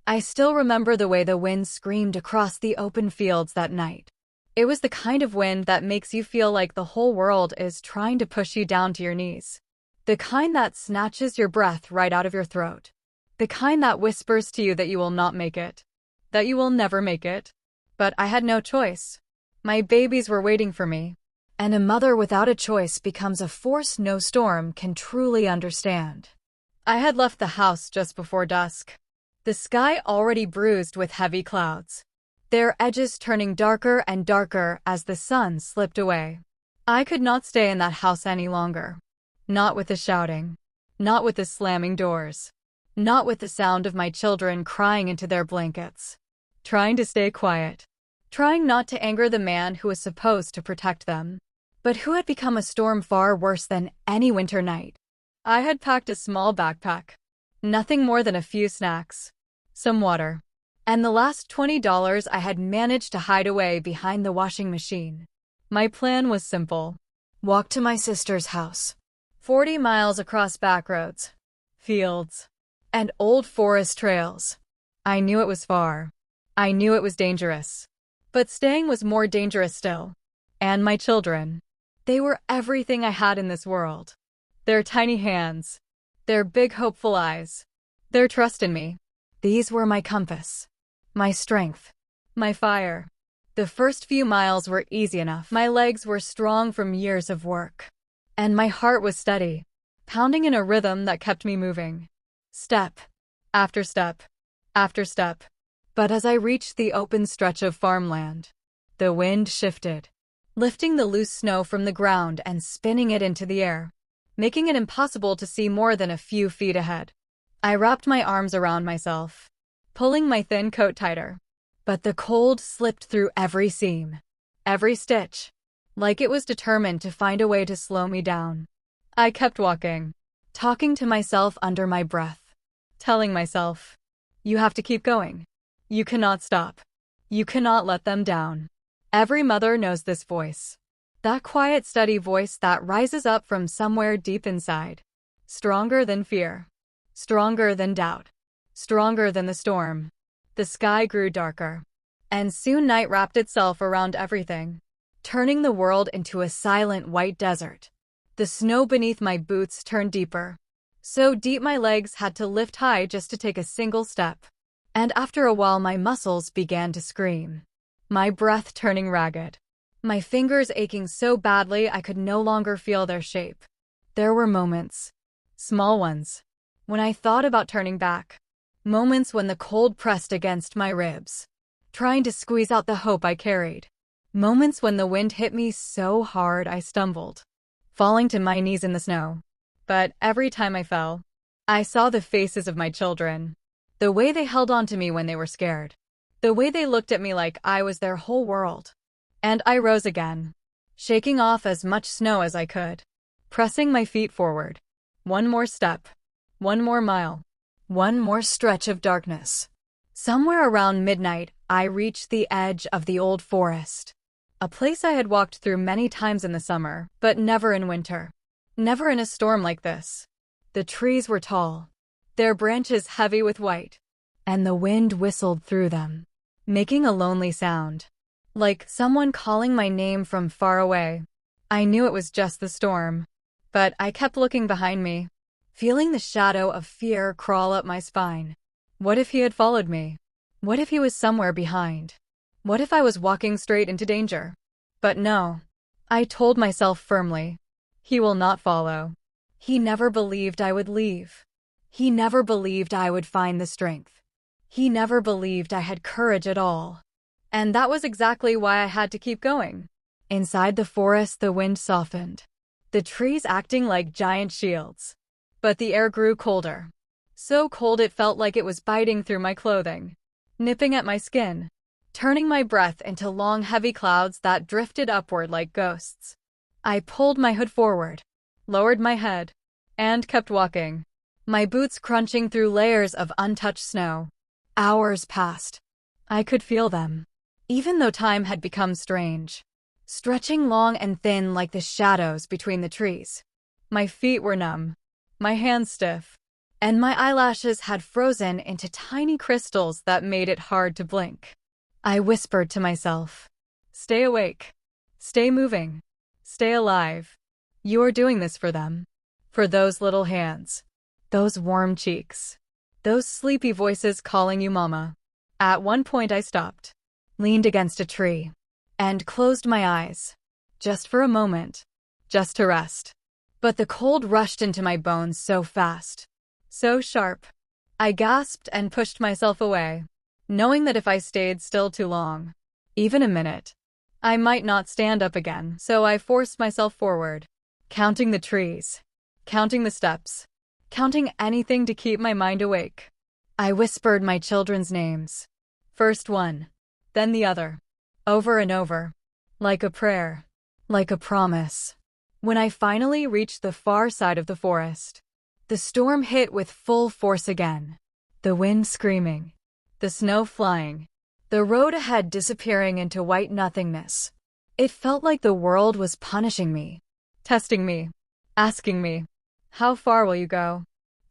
I still remember the way the wind screamed across the open fields that night. It was the kind of wind that makes you feel like the whole world is trying to push you down to your knees. The kind that snatches your breath right out of your throat. The kind that whispers to you that you will not make it. That you will never make it. But I had no choice. My babies were waiting for me. And a mother without a choice becomes a force snowstorm can truly understand. I had left the house just before dusk. The sky already bruised with heavy clouds, their edges turning darker and darker as the sun slipped away. I could not stay in that house any longer. Not with the shouting. Not with the slamming doors. Not with the sound of my children crying into their blankets. Trying to stay quiet. Trying not to anger the man who was supposed to protect them, but who had become a storm far worse than any winter night. I had packed a small backpack. Nothing more than a few snacks, some water, and the last $20 I had managed to hide away behind the washing machine. My plan was simple. Walk to my sister's house. 40 miles across back roads, fields, and old forest trails. I knew it was far. I knew it was dangerous. But staying was more dangerous still. And my children. They were everything I had in this world. Their tiny hands. Their big hopeful eyes. Their trust in me. These were my compass. My strength. My fire. The first few miles were easy enough. My legs were strong from years of work. And my heart was steady, pounding in a rhythm that kept me moving. Step. After step. After step. But as I reached the open stretch of farmland, the wind shifted, lifting the loose snow from the ground and spinning it into the air, making it impossible to see more than a few feet ahead. I wrapped my arms around myself, pulling my thin coat tighter. But the cold slipped through every seam, every stitch, like it was determined to find a way to slow me down. I kept walking, talking to myself under my breath, telling myself, "You have to keep going. You cannot stop. You cannot let them down." Every mother knows this voice. That quiet, steady voice that rises up from somewhere deep inside. Stronger than fear. Stronger than doubt. Stronger than the storm. The sky grew darker. And soon night wrapped itself around everything, turning the world into a silent white desert. The snow beneath my boots turned deeper. So deep my legs had to lift high just to take a single step. And after a while my muscles began to scream. My breath turning ragged. My fingers aching so badly I could no longer feel their shape. There were moments, small ones, when I thought about turning back. Moments when the cold pressed against my ribs, trying to squeeze out the hope I carried. Moments when the wind hit me so hard I stumbled, falling to my knees in the snow. But every time I fell, I saw the faces of my children. The way they held on to me when they were scared. The way they looked at me like I was their whole world. And I rose again, shaking off as much snow as I could, pressing my feet forward. One more step. One more mile. One more stretch of darkness. Somewhere around midnight, I reached the edge of the old forest. A place I had walked through many times in the summer, but never in winter. Never in a storm like this. The trees were tall, their branches heavy with white, and the wind whistled through them, making a lonely sound, like someone calling my name from far away. I knew it was just the storm, but I kept looking behind me, feeling the shadow of fear crawl up my spine. What if he had followed me? What if he was somewhere behind? What if I was walking straight into danger? But no, I told myself firmly, he will not follow. He never believed I would leave. He never believed I would find the strength. He never believed I had courage at all. And that was exactly why I had to keep going. Inside the forest, the wind softened, the trees acting like giant shields. But the air grew colder. So cold it felt like it was biting through my clothing, nipping at my skin, turning my breath into long, heavy clouds that drifted upward like ghosts. I pulled my hood forward, lowered my head, and kept walking, my boots crunching through layers of untouched snow. Hours passed. I could feel them, even though time had become strange, stretching long and thin like the shadows between the trees. My feet were numb, my hands stiff, and my eyelashes had frozen into tiny crystals that made it hard to blink. I whispered to myself, "Stay awake. Stay moving. Stay alive. You are doing this for them. For those little hands. Those warm cheeks. Those sleepy voices calling you mama." At one point I stopped, leaned against a tree, and closed my eyes. Just for a moment. Just to rest. But the cold rushed into my bones so fast. So sharp. I gasped and pushed myself away, knowing that if I stayed still too long, even a minute, I might not stand up again. So I forced myself forward, counting the trees, counting the steps, counting anything to keep my mind awake. I whispered my children's names. First one, then the other, over and over, like a prayer, like a promise. When I finally reached the far side of the forest, the storm hit with full force again. The wind screaming, the snow flying, the road ahead disappearing into white nothingness. It felt like the world was punishing me, testing me, asking me, "How far will you go?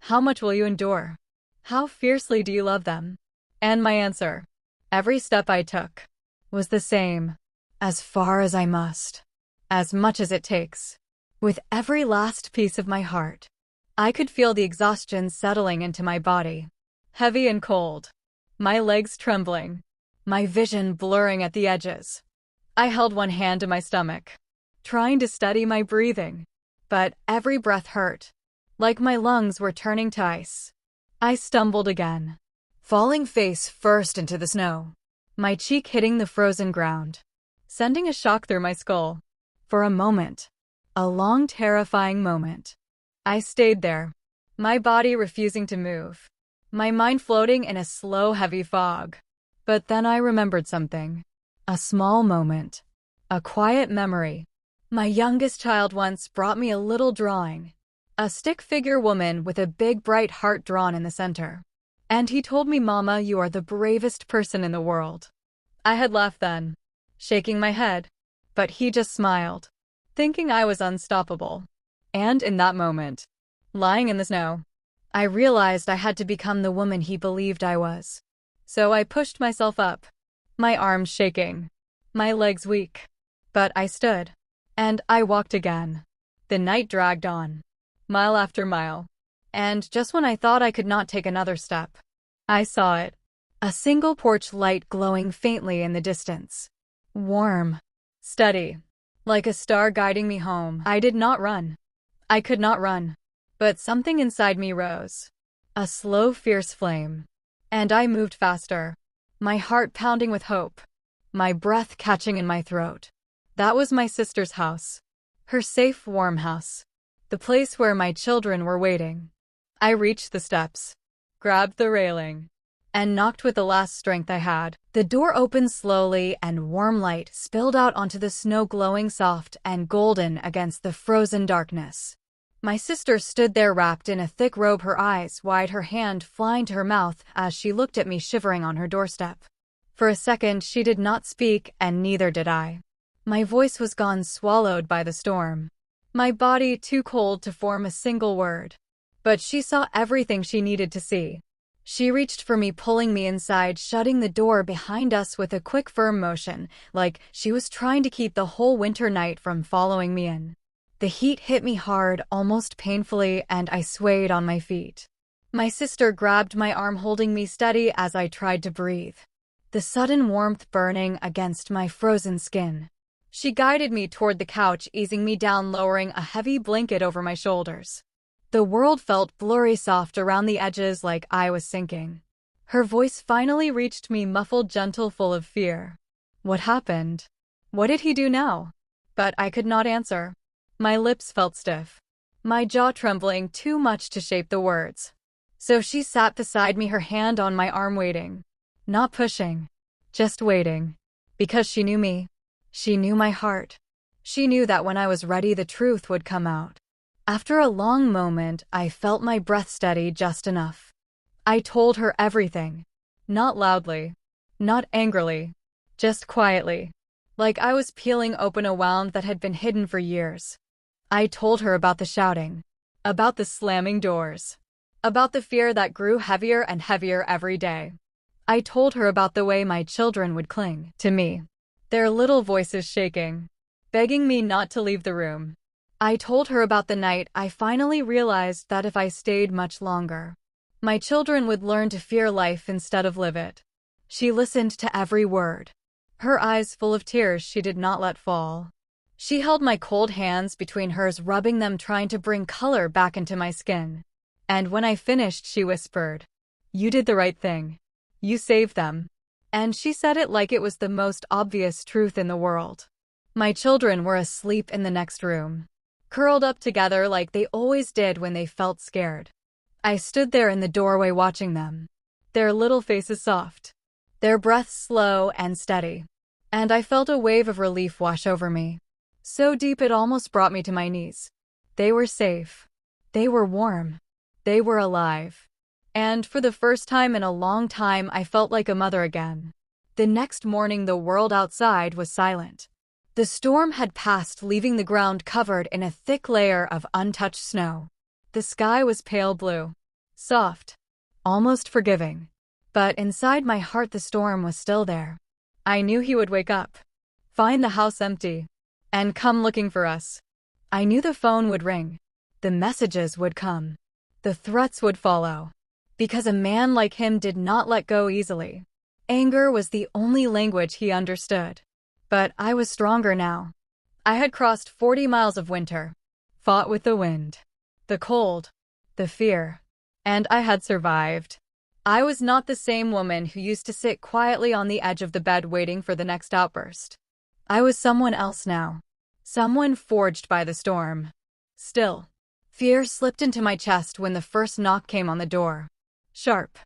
How much will you endure? How fiercely do you love them?" And my answer, every step I took, was the same: as far as I must, as much as it takes. With every last piece of my heart, I could feel the exhaustion settling into my body, heavy and cold, my legs trembling, my vision blurring at the edges. I held one hand to my stomach, trying to steady my breathing, but every breath hurt, like my lungs were turning to ice. I stumbled again, falling face first into the snow, my cheek hitting the frozen ground, sending a shock through my skull. For a moment, a long, terrifying moment, I stayed there, my body refusing to move, my mind floating in a slow, heavy fog. But then I remembered something. A small moment. A quiet memory. My youngest child once brought me a little drawing. A stick figure woman with a big bright heart drawn in the center. And he told me, "Mama, you are the bravest person in the world." I had laughed then, shaking my head, but he just smiled, thinking I was unstoppable. And in that moment, lying in the snow, I realized I had to become the woman he believed I was. So I pushed myself up, my arms shaking, my legs weak. But I stood, and I walked again. The night dragged on, mile after mile. And just when I thought I could not take another step, I saw it. A single porch light glowing faintly in the distance. Warm, steady, like a star guiding me home. I did not run. I could not run. But something inside me rose. A slow, fierce flame. And I moved faster, my heart pounding with hope, my breath catching in my throat. That was my sister's house. Her safe, warm house. The place where my children were waiting. I reached the steps, grabbed the railing, and knocked with the last strength I had. The door opened slowly, and warm light spilled out onto the snow, glowing soft and golden against the frozen darkness. My sister stood there wrapped in a thick robe, her eyes wide, her hand flying to her mouth as she looked at me, shivering on her doorstep. For a second she did not speak, and neither did I. My voice was gone, swallowed by the storm. My body too cold to form a single word. But she saw everything she needed to see. She reached for me, pulling me inside, shutting the door behind us with a quick, firm motion, like she was trying to keep the whole winter night from following me in. The heat hit me hard, almost painfully, and I swayed on my feet. My sister grabbed my arm, holding me steady as I tried to breathe, the sudden warmth burning against my frozen skin. She guided me toward the couch, easing me down, lowering a heavy blanket over my shoulders. The world felt blurry, soft around the edges, like I was sinking. Her voice finally reached me, muffled, gentle, full of fear. What happened? What did he do now? But I could not answer. My lips felt stiff, my jaw trembling too much to shape the words. So she sat beside me, her hand on my arm, waiting. Not pushing, just waiting. Because she knew me. She knew my heart. She knew that when I was ready, the truth would come out. After a long moment, I felt my breath steady just enough. I told her everything. Not loudly, not angrily, just quietly, like I was peeling open a wound that had been hidden for years. I told her about the shouting, about the slamming doors, about the fear that grew heavier and heavier every day. I told her about the way my children would cling to me, their little voices shaking, begging me not to leave the room. I told her about the night I finally realized that if I stayed much longer, my children would learn to fear life instead of live it. She listened to every word, her eyes full of tears she did not let fall. She held my cold hands between hers, rubbing them, trying to bring color back into my skin. And when I finished, she whispered, "You did the right thing. You saved them." And she said it like it was the most obvious truth in the world. My children were asleep in the next room, curled up together like they always did when they felt scared. I stood there in the doorway watching them, their little faces soft, their breaths slow and steady. And I felt a wave of relief wash over me, so deep it almost brought me to my knees. They were safe. They were warm. They were alive. And for the first time in a long time, I felt like a mother again. The next morning, the world outside was silent. The storm had passed, leaving the ground covered in a thick layer of untouched snow. The sky was pale blue, soft, almost forgiving. But inside my heart, the storm was still there. I knew he would wake up, find the house empty, and come looking for us. I knew the phone would ring, the messages would come, the threats would follow. Because a man like him did not let go easily. Anger was the only language he understood. But I was stronger now. I had crossed 40 miles of winter, fought with the wind, the cold, the fear, and I had survived. I was not the same woman who used to sit quietly on the edge of the bed waiting for the next outburst. I was someone else now, someone forged by the storm. Still, fear slipped into my chest when the first knock came on the door. Sharp,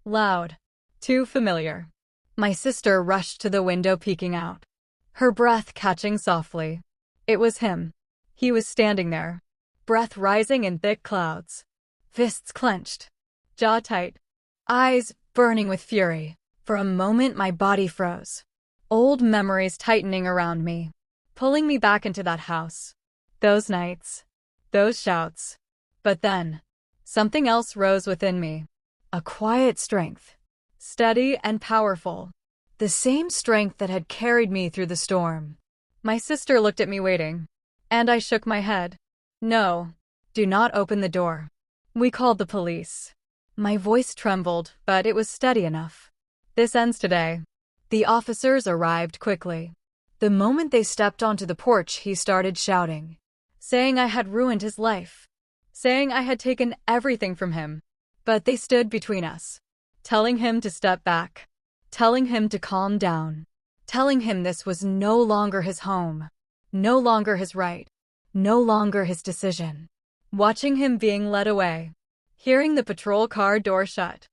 loud, too familiar. My sister rushed to the window, peeking out, her breath catching softly. It was him. He was standing there, breath rising in thick clouds, fists clenched, jaw tight, eyes burning with fury. For a moment, my body froze, old memories tightening around me, pulling me back into that house, those nights, those shouts. But then, something else rose within me. A quiet strength, steady and powerful, the same strength that had carried me through the storm. My sister looked at me waiting, and I shook my head. "No, do not open the door. We called the police." My voice trembled, but it was steady enough. "This ends today." The officers arrived quickly. The moment they stepped onto the porch, he started shouting, saying I had ruined his life, saying I had taken everything from him. But they stood between us, telling him to step back, telling him to calm down, telling him this was no longer his home, no longer his right, no longer his decision. Watching him being led away, hearing the patrol car door shut,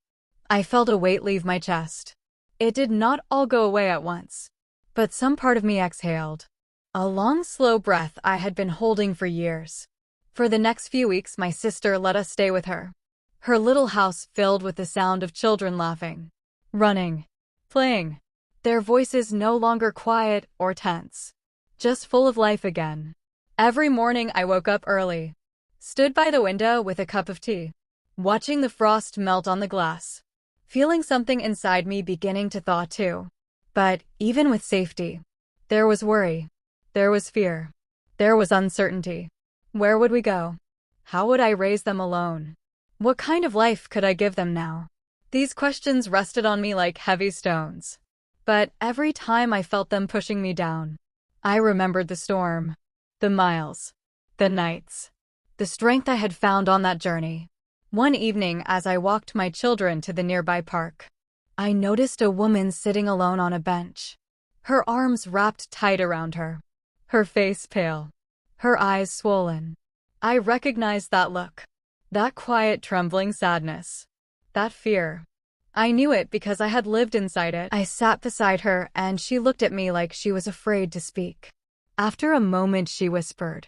I felt a weight leave my chest. It did not all go away at once, but some part of me exhaled. A long, slow breath I had been holding for years. For the next few weeks, my sister let us stay with her. Her little house filled with the sound of children laughing, running, playing, their voices no longer quiet or tense, just full of life again. Every morning I woke up early, stood by the window with a cup of tea, watching the frost melt on the glass, feeling something inside me beginning to thaw too. But even with safety, there was worry, there was fear, there was uncertainty. Where would we go? How would I raise them alone? What kind of life could I give them now? These questions rested on me like heavy stones. But every time I felt them pushing me down, I remembered the storm, the miles, the nights, the strength I had found on that journey. One evening, as I walked my children to the nearby park, I noticed a woman sitting alone on a bench, her arms wrapped tight around her, her face pale, her eyes swollen. I recognized that look. That quiet, trembling sadness. That fear. I knew it because I had lived inside it. I sat beside her, and she looked at me like she was afraid to speak. After a moment, she whispered,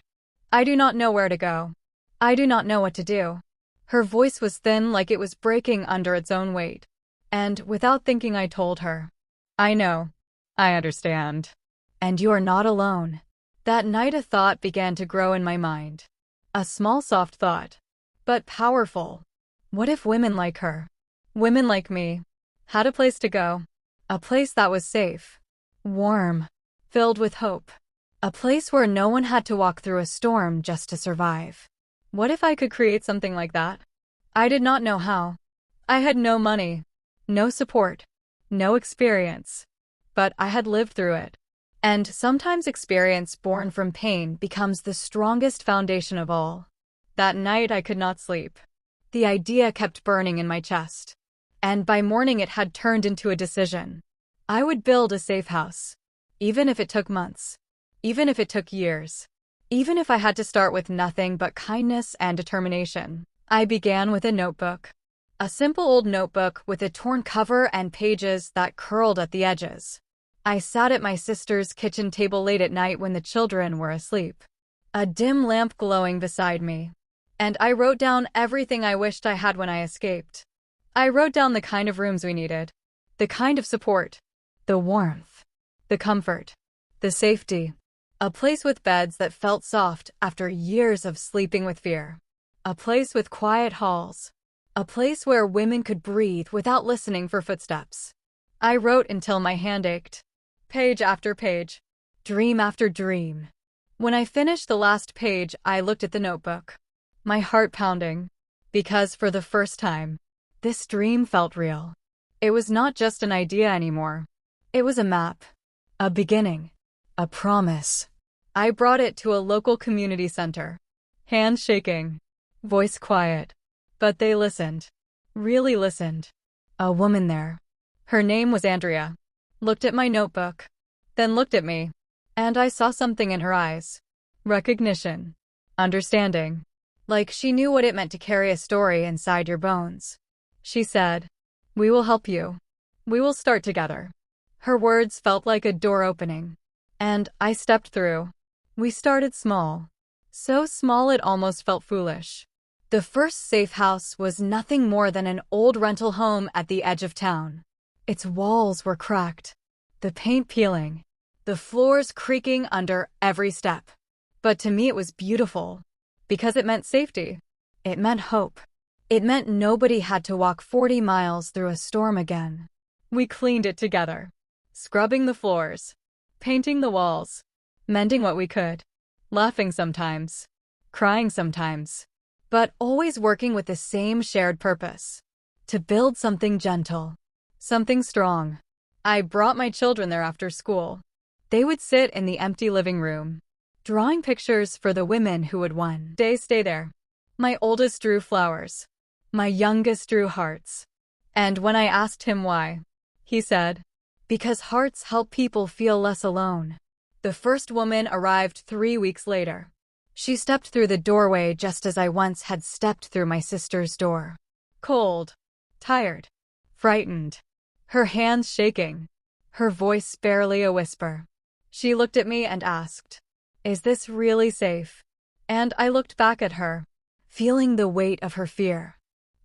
"I do not know where to go. I do not know what to do." Her voice was thin, like it was breaking under its own weight. And without thinking, I told her, "I know. I understand. And you are not alone." That night, a thought began to grow in my mind. A small, soft thought, but powerful. What if women like her, women like me, had a place to go? A place that was safe, warm, filled with hope. A place where no one had to walk through a storm just to survive. What if I could create something like that? I did not know how. I had no money, no support, no experience. But I had lived through it. And sometimes experience born from pain becomes the strongest foundation of all. That night I could not sleep. The idea kept burning in my chest. And by morning it had turned into a decision. I would build a safe house. Even if it took months. Even if it took years. Even if I had to start with nothing but kindness and determination. I began with a notebook. A simple old notebook with a torn cover and pages that curled at the edges. I sat at my sister's kitchen table late at night when the children were asleep. A dim lamp glowing beside me. And I wrote down everything I wished I had when I escaped. I wrote down the kind of rooms we needed. The kind of support. The warmth. The comfort. The safety. A place with beds that felt soft after years of sleeping with fear. A place with quiet halls. A place where women could breathe without listening for footsteps. I wrote until my hand ached. Page after page. Dream after dream. When I finished the last page, I looked at the notebook. My heart pounding. Because for the first time, this dream felt real. It was not just an idea anymore. It was a map. A beginning. A promise. I brought it to a local community center. Hands shaking. Voice quiet. But they listened. Really listened. A woman there. Her name was Andrea. Looked at my notebook. Then looked at me. And I saw something in her eyes. Recognition. Understanding. Like she knew what it meant to carry a story inside your bones. She said, "We will help you. We will start together." Her words felt like a door opening. And I stepped through. We started small. So small it almost felt foolish. The first safe house was nothing more than an old rental home at the edge of town. Its walls were cracked. The paint peeling. The floors creaking under every step. But to me it was beautiful. Because it meant safety. It meant hope. It meant nobody had to walk 40 miles through a storm again. We cleaned it together. Scrubbing the floors. Painting the walls. Mending what we could. Laughing sometimes. Crying sometimes. But always working with the same shared purpose. To build something gentle. Something strong. I brought my children there after school. They would sit in the empty living room. Drawing pictures for the women who would one day stay there. My oldest drew flowers. My youngest drew hearts. And when I asked him why, he said, "Because hearts help people feel less alone." The first woman arrived 3 weeks later. She stepped through the doorway just as I once had stepped through my sister's door. Cold. Tired. Frightened. Her hands shaking. Her voice barely a whisper. She looked at me and asked, "Is this really safe?" And I looked back at her, feeling the weight of her fear.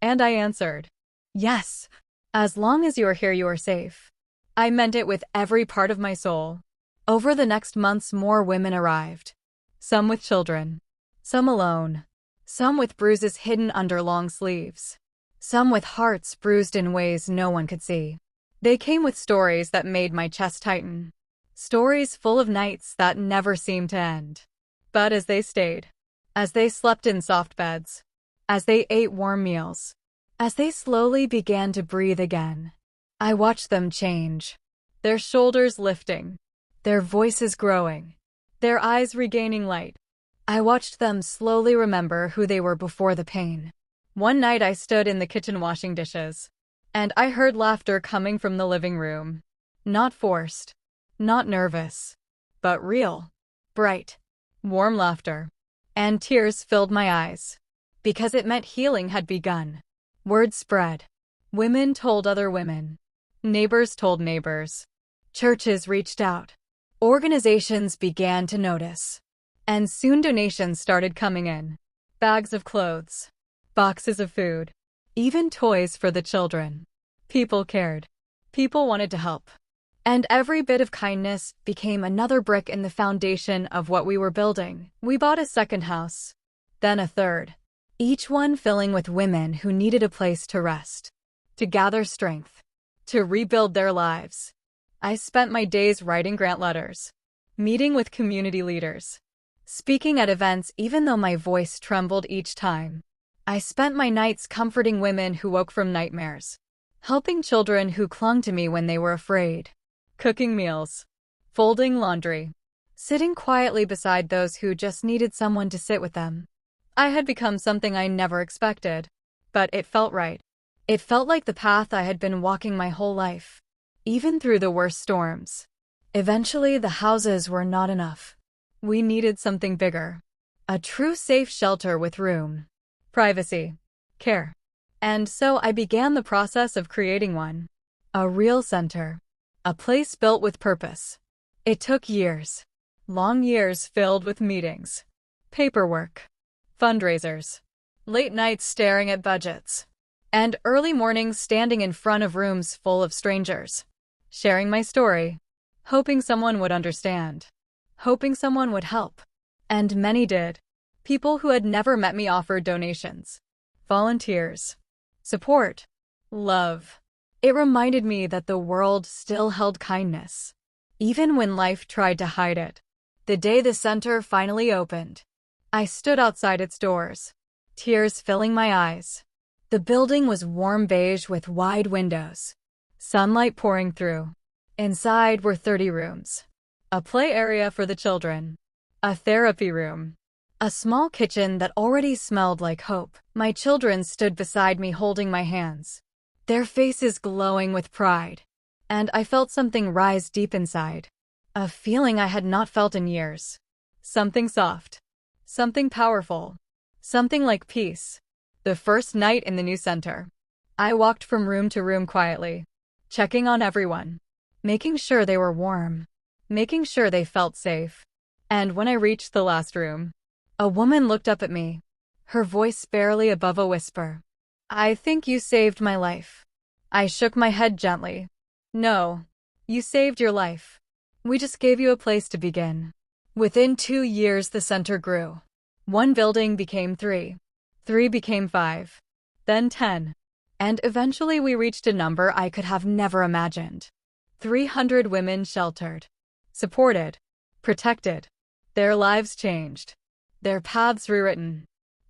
And I answered, "Yes. As long as you are here, you are safe." I meant it with every part of my soul. Over the next months, more women arrived. Some with children. Some alone. Some with bruises hidden under long sleeves. Some with hearts bruised in ways no one could see. They came with stories that made my chest tighten. Stories full of nights that never seemed to end. But as they stayed, as they slept in soft beds, as they ate warm meals, as they slowly began to breathe again, I watched them change. Their shoulders lifting, their voices growing, their eyes regaining light. I watched them slowly remember who they were before the pain. One night I stood in the kitchen washing dishes, and I heard laughter coming from the living room. Not forced, not nervous, but real, bright, warm laughter. And tears filled my eyes, because it meant healing had begun. Word spread. Women told other women. Neighbors told neighbors. Churches reached out. Organizations began to notice. And soon donations started coming in. Bags of clothes. Boxes of food. Even toys for the children. People cared. People wanted to help. And every bit of kindness became another brick in the foundation of what we were building. We bought a second house. Then a third. each one filling with women who needed a place to rest, to gather strength, to rebuild their lives. I spent my days writing grant letters, meeting with community leaders, speaking at events even though my voice trembled each time. I spent my nights comforting women who woke from nightmares, helping children who clung to me when they were afraid, cooking meals, folding laundry, sitting quietly beside those who just needed someone to sit with them. I had become something I never expected, but it felt right. It felt like the path I had been walking my whole life, even through the worst storms. Eventually, the houses were not enough. We needed something bigger. A true safe shelter with room, privacy, care. And so I began the process of creating one. A real center. A place built with purpose. It took years. Long years filled with meetings, paperwork, fundraisers, late nights staring at budgets, and early mornings standing in front of rooms full of strangers, sharing my story, hoping someone would understand, hoping someone would help. And many did. People who had never met me offered donations, volunteers, support, love. It reminded me that the world still held kindness, even when life tried to hide it. The day the center finally opened, I stood outside its doors, tears filling my eyes. The building was warm beige with wide windows, sunlight pouring through. Inside were 30 rooms, a play area for the children, a therapy room, a small kitchen that already smelled like hope. My children stood beside me holding my hands, their faces glowing with pride, and I felt something rise deep inside. A feeling I had not felt in years. Something soft. Something powerful. Something like peace. The first night in the new center, I walked from room to room quietly, checking on everyone, making sure they were warm, making sure they felt safe. And when I reached the last room, a woman looked up at me, her voice barely above a whisper. "I think you saved my life." I shook my head gently. "No, you saved your life. We just gave you a place to begin." Within 2 years, the center grew. 1 building became 3. 3 became 5. Then 10. And eventually we reached a number I could have never imagined. 300 women sheltered, supported, protected. Their lives changed. Their paths rewritten.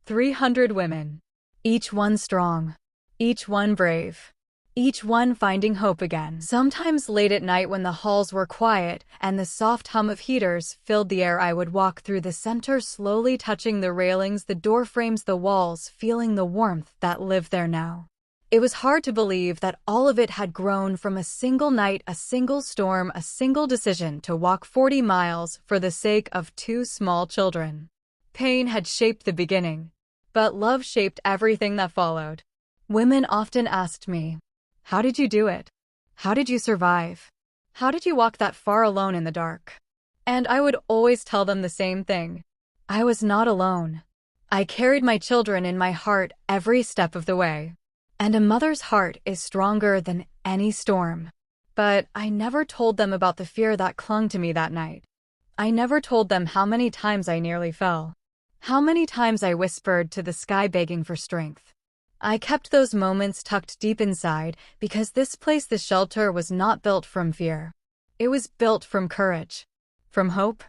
300 women. Each one strong. Each one brave. Each one finding hope again. Sometimes late at night when the halls were quiet and the soft hum of heaters filled the air, I would walk through the center, slowly touching the railings, the door frames, the walls, feeling the warmth that lived there now. It was hard to believe that all of it had grown from a single night, a single storm, a single decision to walk 40 miles for the sake of 2 small children. Pain had shaped the beginning, but love shaped everything that followed. Women often asked me, "How did you do it? How did you survive? How did you walk that far alone in the dark?" And I would always tell them the same thing. I was not alone. I carried my children in my heart every step of the way. And a mother's heart is stronger than any storm. But I never told them about the fear that clung to me that night. I never told them how many times I nearly fell. How many times I whispered to the sky begging for strength. I kept those moments tucked deep inside because this place, the shelter, was not built from fear. It was built from courage, from hope,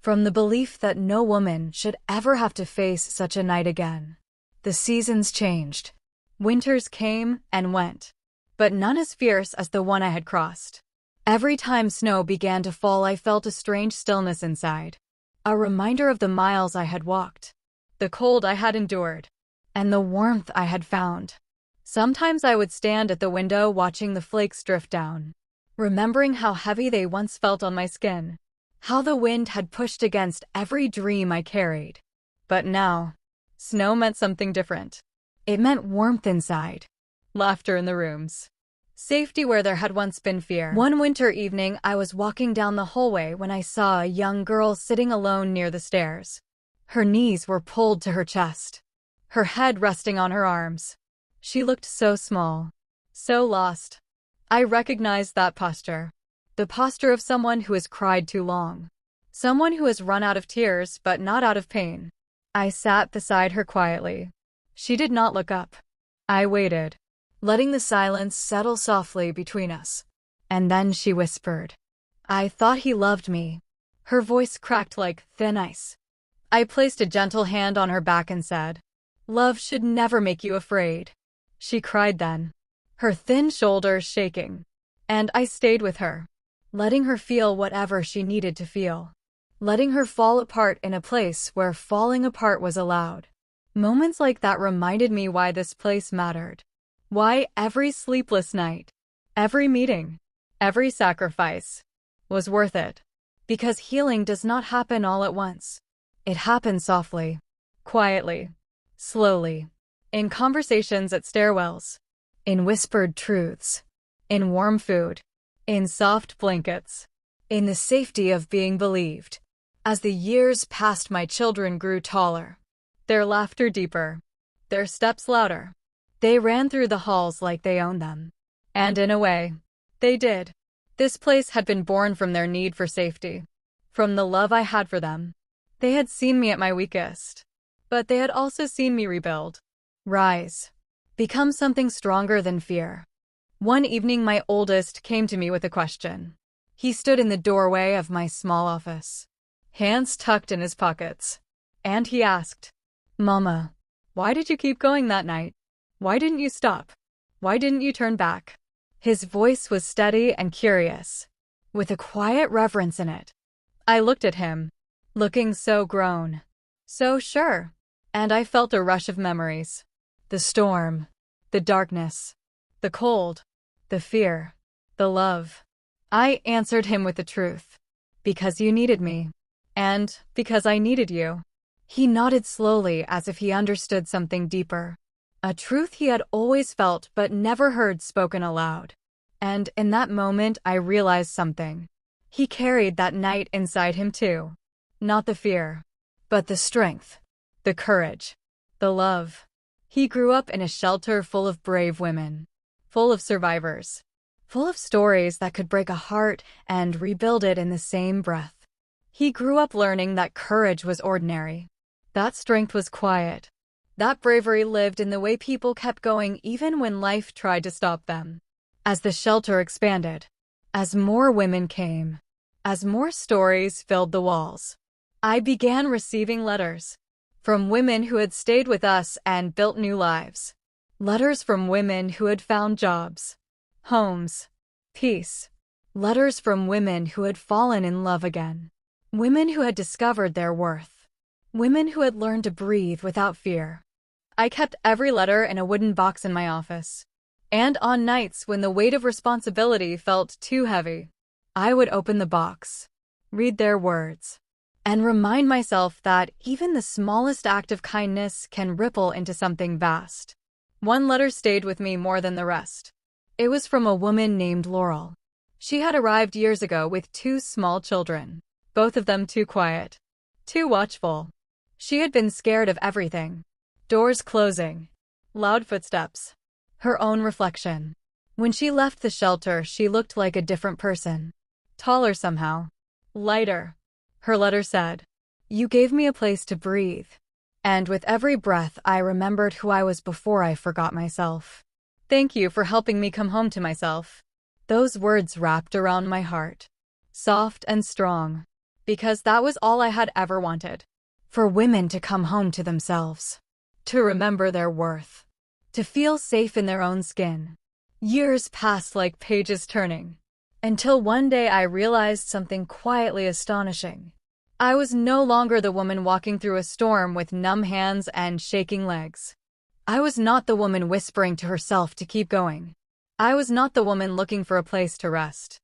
from the belief that no woman should ever have to face such a night again. The seasons changed. Winters came and went, but none as fierce as the one I had crossed. Every time snow began to fall, I felt a strange stillness inside, a reminder of the miles I had walked, the cold I had endured, and the warmth I had found. Sometimes I would stand at the window watching the flakes drift down, remembering how heavy they once felt on my skin, how the wind had pushed against every dream I carried. But now, snow meant something different. It meant warmth inside, laughter in the rooms, safety where there had once been fear. One winter evening, I was walking down the hallway when I saw a young girl sitting alone near the stairs. Her knees were pulled to her chest, her head resting on her arms. She looked so small, so lost. I recognized that posture. The posture of someone who has cried too long. Someone who has run out of tears but not out of pain. I sat beside her quietly. She did not look up. I waited, letting the silence settle softly between us. And then she whispered, "I thought he loved me." Her voice cracked like thin ice. I placed a gentle hand on her back and said, "Love should never make you afraid." She cried then, her thin shoulders shaking. And I stayed with her, letting her feel whatever she needed to feel. Letting her fall apart in a place where falling apart was allowed. Moments like that reminded me why this place mattered. Why every sleepless night, every meeting, every sacrifice was worth it. Because healing does not happen all at once. It happens softly, quietly, slowly, in conversations at stairwells, in whispered truths, in warm food, in soft blankets, in the safety of being believed. As the years passed, my children grew taller, their laughter deeper, their steps louder. They ran through the halls like they owned them. And in a way, they did. This place had been born from their need for safety, from the love I had for them. They had seen me at my weakest, but they had also seen me rebuild, rise, become something stronger than fear. One evening, my oldest came to me with a question. He stood in the doorway of my small office, hands tucked in his pockets, and he asked, "Mama, why did you keep going that night? Why didn't you stop? Why didn't you turn back?" His voice was steady and curious, with a quiet reverence in it. I looked at him, looking so grown, so sure, and I felt a rush of memories. The storm, the darkness, the cold, the fear, the love. I answered him with the truth. Because you needed me. And because I needed you. He nodded slowly as if he understood something deeper. A truth he had always felt but never heard spoken aloud. And in that moment I realized something. He carried that night inside him too. Not the fear, but the strength, the courage, the love. He grew up in a shelter full of brave women, full of survivors, full of stories that could break a heart and rebuild it in the same breath. He grew up learning that courage was ordinary, that strength was quiet, that bravery lived in the way people kept going even when life tried to stop them. As the shelter expanded, as more women came, as more stories filled the walls, I began receiving letters from women who had stayed with us and built new lives. Letters from women who had found jobs, homes, peace. Letters from women who had fallen in love again. Women who had discovered their worth. Women who had learned to breathe without fear. I kept every letter in a wooden box in my office. And on nights when the weight of responsibility felt too heavy, I would open the box, read their words, and remind myself that even the smallest act of kindness can ripple into something vast. One letter stayed with me more than the rest. It was from a woman named Laurel. She had arrived years ago with 2 small children, both of them too quiet, too watchful. She had been scared of everything. Doors closing, loud footsteps, her own reflection. When she left the shelter, she looked like a different person. Taller somehow, lighter. Her letter said, "You gave me a place to breathe." And with every breath, I remembered who I was before I forgot myself. "Thank you for helping me come home to myself." Those words wrapped around my heart, soft and strong, because that was all I had ever wanted. For women to come home to themselves, to remember their worth, to feel safe in their own skin. Years passed like pages turning, until one day I realized something quietly astonishing. I was no longer the woman walking through a storm with numb hands and shaking legs. I was not the woman whispering to herself to keep going. I was not the woman looking for a place to rest.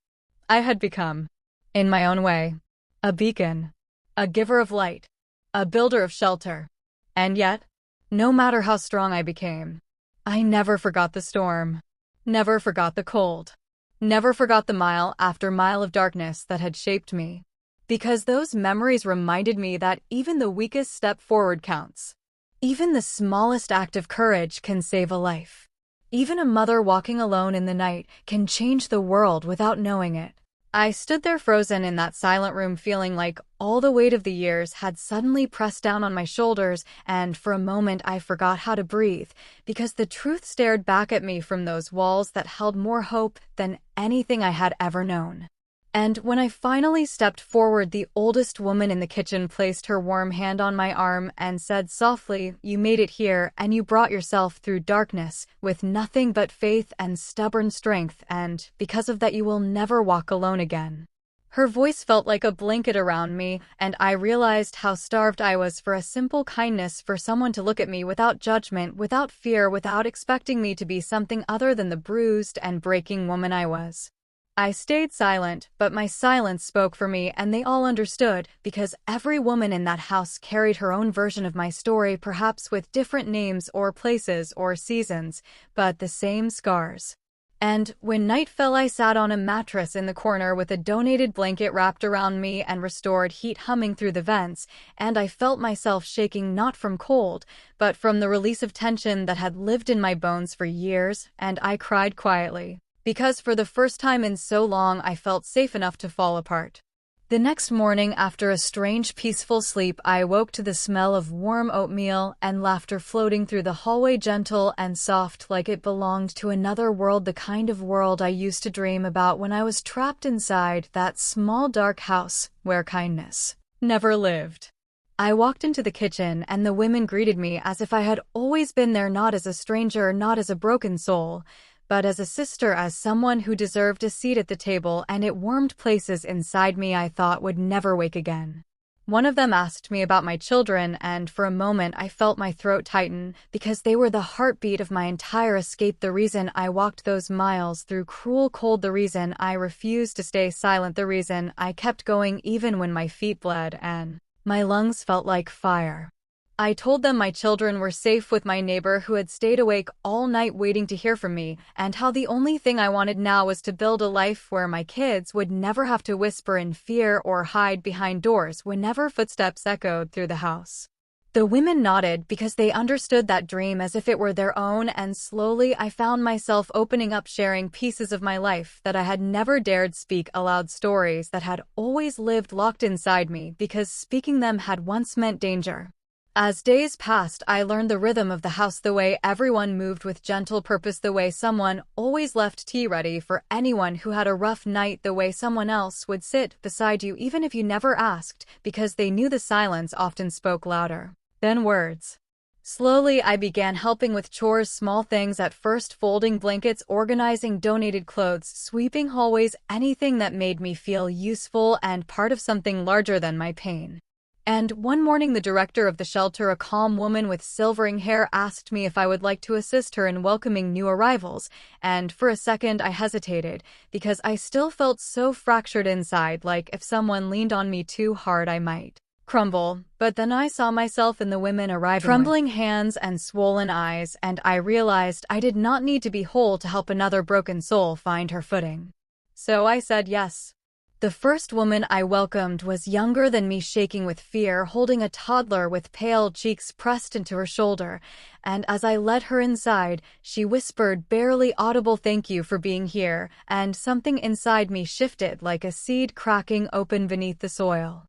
I had become, in my own way, a beacon, a giver of light, a builder of shelter. And yet, no matter how strong I became, I never forgot the storm, never forgot the cold, never forgot the mile after mile of darkness that had shaped me. Because those memories reminded me that even the weakest step forward counts. Even the smallest act of courage can save a life. Even a mother walking alone in the night can change the world without knowing it. I stood there frozen in that silent room, feeling like all the weight of the years had suddenly pressed down on my shoulders, and for a moment I forgot how to breathe, because the truth stared back at me from those walls that held more hope than anything I had ever known. And when I finally stepped forward, the oldest woman in the kitchen placed her warm hand on my arm and said softly, "You made it here, and you brought yourself through darkness with nothing but faith and stubborn strength, and because of that you will never walk alone again." Her voice felt like a blanket around me, and I realized how starved I was for a simple kindness, for someone to look at me without judgment, without fear, without expecting me to be something other than the bruised and breaking woman I was. I stayed silent, but my silence spoke for me, and they all understood, because every woman in that house carried her own version of my story, perhaps with different names or places or seasons, but the same scars. And when night fell, I sat on a mattress in the corner with a donated blanket wrapped around me and restored heat humming through the vents, and I felt myself shaking not from cold, but from the release of tension that had lived in my bones for years, and I cried quietly, because for the first time in so long I felt safe enough to fall apart. The next morning, after a strange peaceful sleep, I awoke to the smell of warm oatmeal and laughter floating through the hallway, gentle and soft, like it belonged to another world, the kind of world I used to dream about when I was trapped inside that small dark house where kindness never lived. I walked into the kitchen, and the women greeted me as if I had always been there, not as a stranger, not as a broken soul, but as a sister, as someone who deserved a seat at the table, and it warmed places inside me I thought would never wake again. One of them asked me about my children, and for a moment I felt my throat tighten, because they were the heartbeat of my entire escape, the reason I walked those miles through cruel cold, the reason I refused to stay silent, the reason I kept going even when my feet bled and my lungs felt like fire. I told them my children were safe with my neighbor who had stayed awake all night waiting to hear from me, and how the only thing I wanted now was to build a life where my kids would never have to whisper in fear or hide behind doors whenever footsteps echoed through the house. The women nodded, because they understood that dream as if it were their own, and slowly I found myself opening up, sharing pieces of my life that I had never dared speak aloud, stories that had always lived locked inside me because speaking them had once meant danger. As days passed, I learned the rhythm of the house, the way everyone moved with gentle purpose, the way someone always left tea ready for anyone who had a rough night, the way someone else would sit beside you even if you never asked, because they knew the silence often spoke louder than words. Slowly, I began helping with chores, small things at first, folding blankets, organizing donated clothes, sweeping hallways, anything that made me feel useful and part of something larger than my pain. And one morning, the director of the shelter, a calm woman with silvering hair, asked me if I would like to assist her in welcoming new arrivals, and for a second I hesitated, because I still felt so fractured inside, like if someone leaned on me too hard I might crumble. But then I saw myself in the women arriving, trembling hands and swollen eyes, and I realized I did not need to be whole to help another broken soul find her footing. So I said yes. The first woman I welcomed was younger than me, shaking with fear, holding a toddler with pale cheeks pressed into her shoulder, and as I led her inside, she whispered barely audible, "Thank you for being here," and something inside me shifted like a seed cracking open beneath the soil.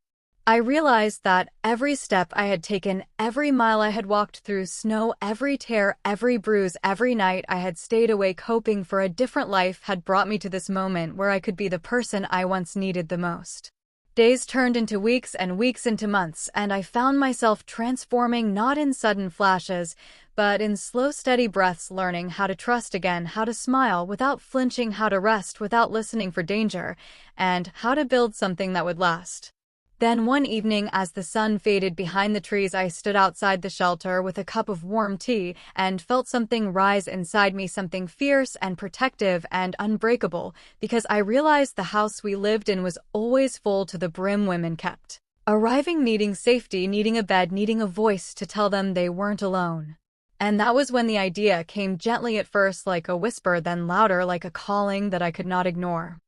I realized that every step I had taken, every mile I had walked through snow, every tear, every bruise, every night I had stayed awake hoping for a different life had brought me to this moment where I could be the person I once needed the most. Days turned into weeks and weeks into months, and I found myself transforming, not in sudden flashes, but in slow, steady breaths, learning how to trust again, how to smile without flinching, how to rest without listening for danger, and how to build something that would last. Then one evening, as the sun faded behind the trees, I stood outside the shelter with a cup of warm tea and felt something rise inside me, something fierce and protective and unbreakable, because I realized the house we lived in was always full to the brim. Women kept arriving, needing safety, needing a bed, needing a voice to tell them they weren't alone. And that was when the idea came, gently at first like a whisper, then louder like a calling that I could not ignore.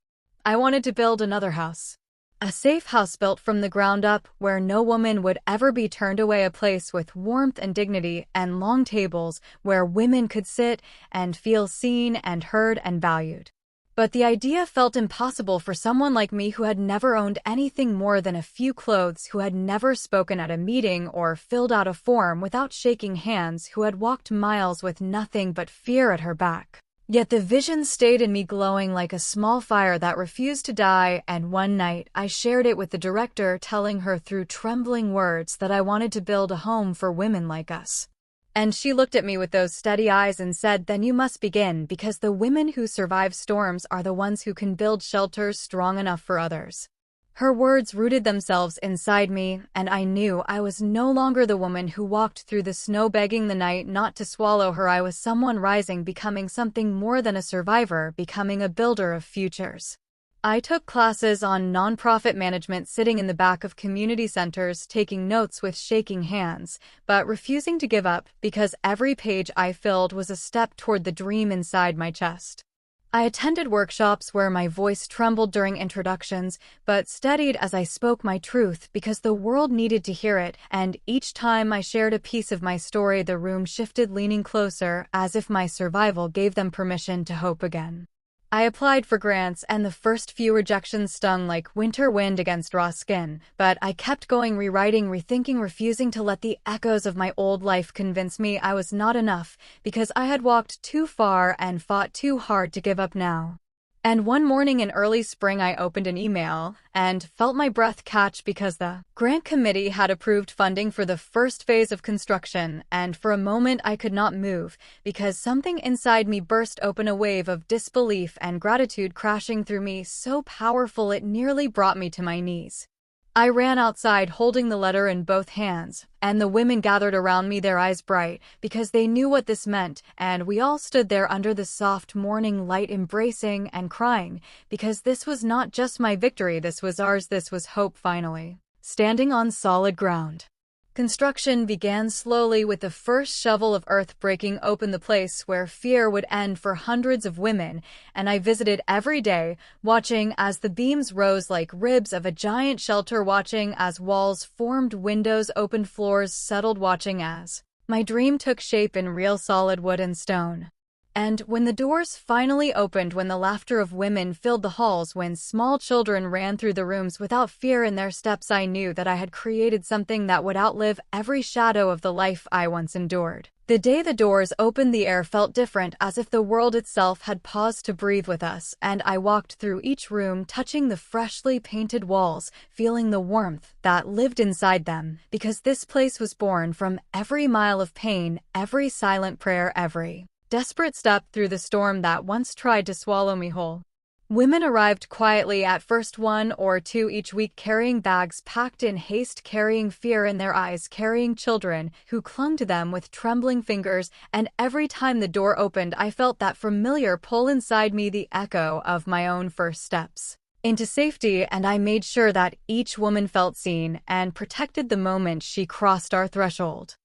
I wanted to build another house. A safe house built from the ground up, where no woman would ever be turned away, a place with warmth and dignity and long tables where women could sit and feel seen and heard and valued. But the idea felt impossible for someone like me who had never owned anything more than a few clothes, who had never spoken at a meeting or filled out a form without shaking hands, who had walked miles with nothing but fear at her back. Yet the vision stayed in me, glowing like a small fire that refused to die, and one night I shared it with the director, telling her through trembling words that I wanted to build a home for women like us. And she looked at me with those steady eyes and said, "Then you must begin, because the women who survive storms are the ones who can build shelters strong enough for others." Her words rooted themselves inside me, and I knew I was no longer the woman who walked through the snow begging the night not to swallow her. I was someone rising, becoming something more than a survivor, becoming a builder of futures. I took classes on nonprofit management, sitting in the back of community centers, taking notes with shaking hands, but refusing to give up, because every page I filled was a step toward the dream inside my chest. I attended workshops where my voice trembled during introductions, but steadied as I spoke my truth, because the world needed to hear it, and each time I shared a piece of my story, the room shifted, leaning closer, as if my survival gave them permission to hope again. I applied for grants, and the first few rejections stung like winter wind against raw skin, but I kept going, rewriting, rethinking, refusing to let the echoes of my old life convince me I was not enough, because I had walked too far and fought too hard to give up now. And one morning in early spring, I opened an email and felt my breath catch, because the grant committee had approved funding for the first phase of construction, and for a moment I could not move, because something inside me burst open, a wave of disbelief and gratitude crashing through me, so powerful it nearly brought me to my knees. I ran outside holding the letter in both hands, and the women gathered around me, their eyes bright, because they knew what this meant, and we all stood there under the soft morning light, embracing and crying, because this was not just my victory, this was ours, this was hope finally standing on solid ground. Construction began slowly, with the first shovel of earth breaking open the place where fear would end for hundreds of women, and I visited every day, watching as the beams rose like ribs of a giant shelter, watching as walls formed, windows opened, floors settled, watching as my dream took shape in real solid wood and stone. And when the doors finally opened, when the laughter of women filled the halls, when small children ran through the rooms without fear in their steps, I knew that I had created something that would outlive every shadow of the life I once endured. The day the doors opened, the air felt different, as if the world itself had paused to breathe with us, and I walked through each room, touching the freshly painted walls, feeling the warmth that lived inside them, because this place was born from every mile of pain, every silent prayer, every desperate step through the storm that once tried to swallow me whole. Women arrived quietly, at first 1 or 2 each week, carrying bags packed in haste, carrying fear in their eyes, carrying children who clung to them with trembling fingers, and every time the door opened, I felt that familiar pull inside me, the echo of my own first steps into safety, and I made sure that each woman felt seen and protected the moment she crossed our threshold.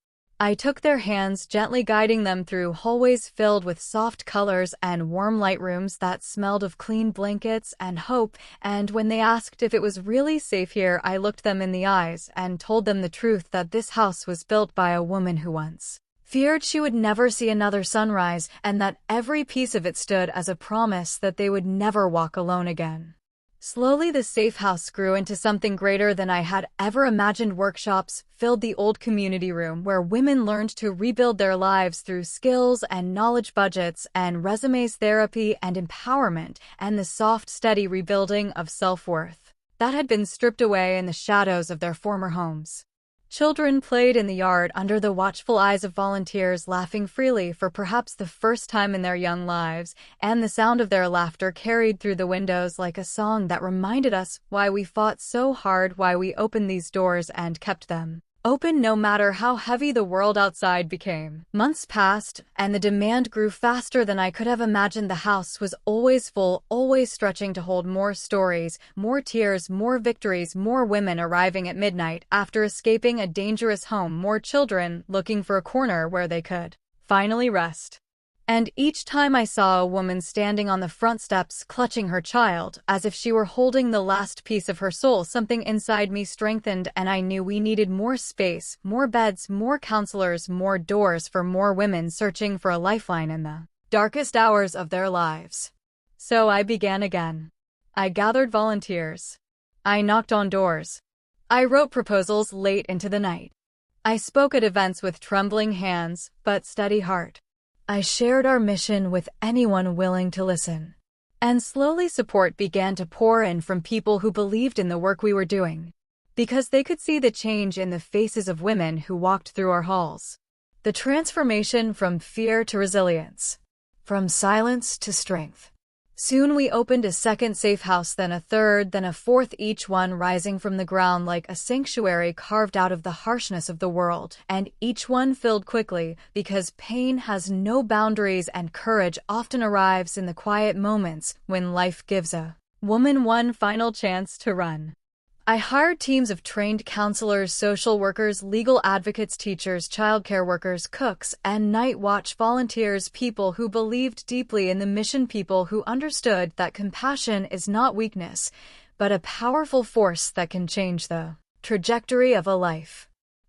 I took their hands, gently guiding them through hallways filled with soft colors and warm light, rooms that smelled of clean blankets and hope, and when they asked if it was really safe here, I looked them in the eyes and told them the truth, that this house was built by a woman who once feared she would never see another sunrise, and that every piece of it stood as a promise that they would never walk alone again. Slowly, the safe house grew into something greater than I had ever imagined. Workshops filled the old community room, where women learned to rebuild their lives through skills and knowledge, budgets and resumes, therapy and empowerment, and the soft, steady rebuilding of self-worth that had been stripped away in the shadows of their former homes. Children played in the yard under the watchful eyes of volunteers, laughing freely for perhaps the first time in their young lives, and the sound of their laughter carried through the windows like a song that reminded us why we fought so hard, why we opened these doors and kept them open no matter how heavy the world outside became. Months passed, and the demand grew faster than I could have imagined. The house was always full, always stretching to hold more stories, more tears, more victories, more women arriving at midnight after escaping a dangerous home, more children looking for a corner where they could finally rest. And each time I saw a woman standing on the front steps clutching her child, as if she were holding the last piece of her soul, something inside me strengthened, and I knew we needed more space, more beds, more counselors, more doors for more women searching for a lifeline in the darkest hours of their lives. So I began again. I gathered volunteers. I knocked on doors. I wrote proposals late into the night. I spoke at events with trembling hands, but steady heart. I shared our mission with anyone willing to listen. And slowly support began to pour in from people who believed in the work we were doing. Because they could see the change in the faces of women who walked through our halls. The transformation from fear to resilience. From silence to strength. Soon we opened a second safe house, then a third, then a fourth, each one rising from the ground like a sanctuary carved out of the harshness of the world, and each one filled quickly because pain has no boundaries and courage often arrives in the quiet moments when life gives a woman one final chance to run. I hired teams of trained counselors, social workers, legal advocates, teachers, childcare workers, cooks, and night watch volunteers, people who believed deeply in the mission, people who understood that compassion is not weakness, but a powerful force that can change the trajectory of a life.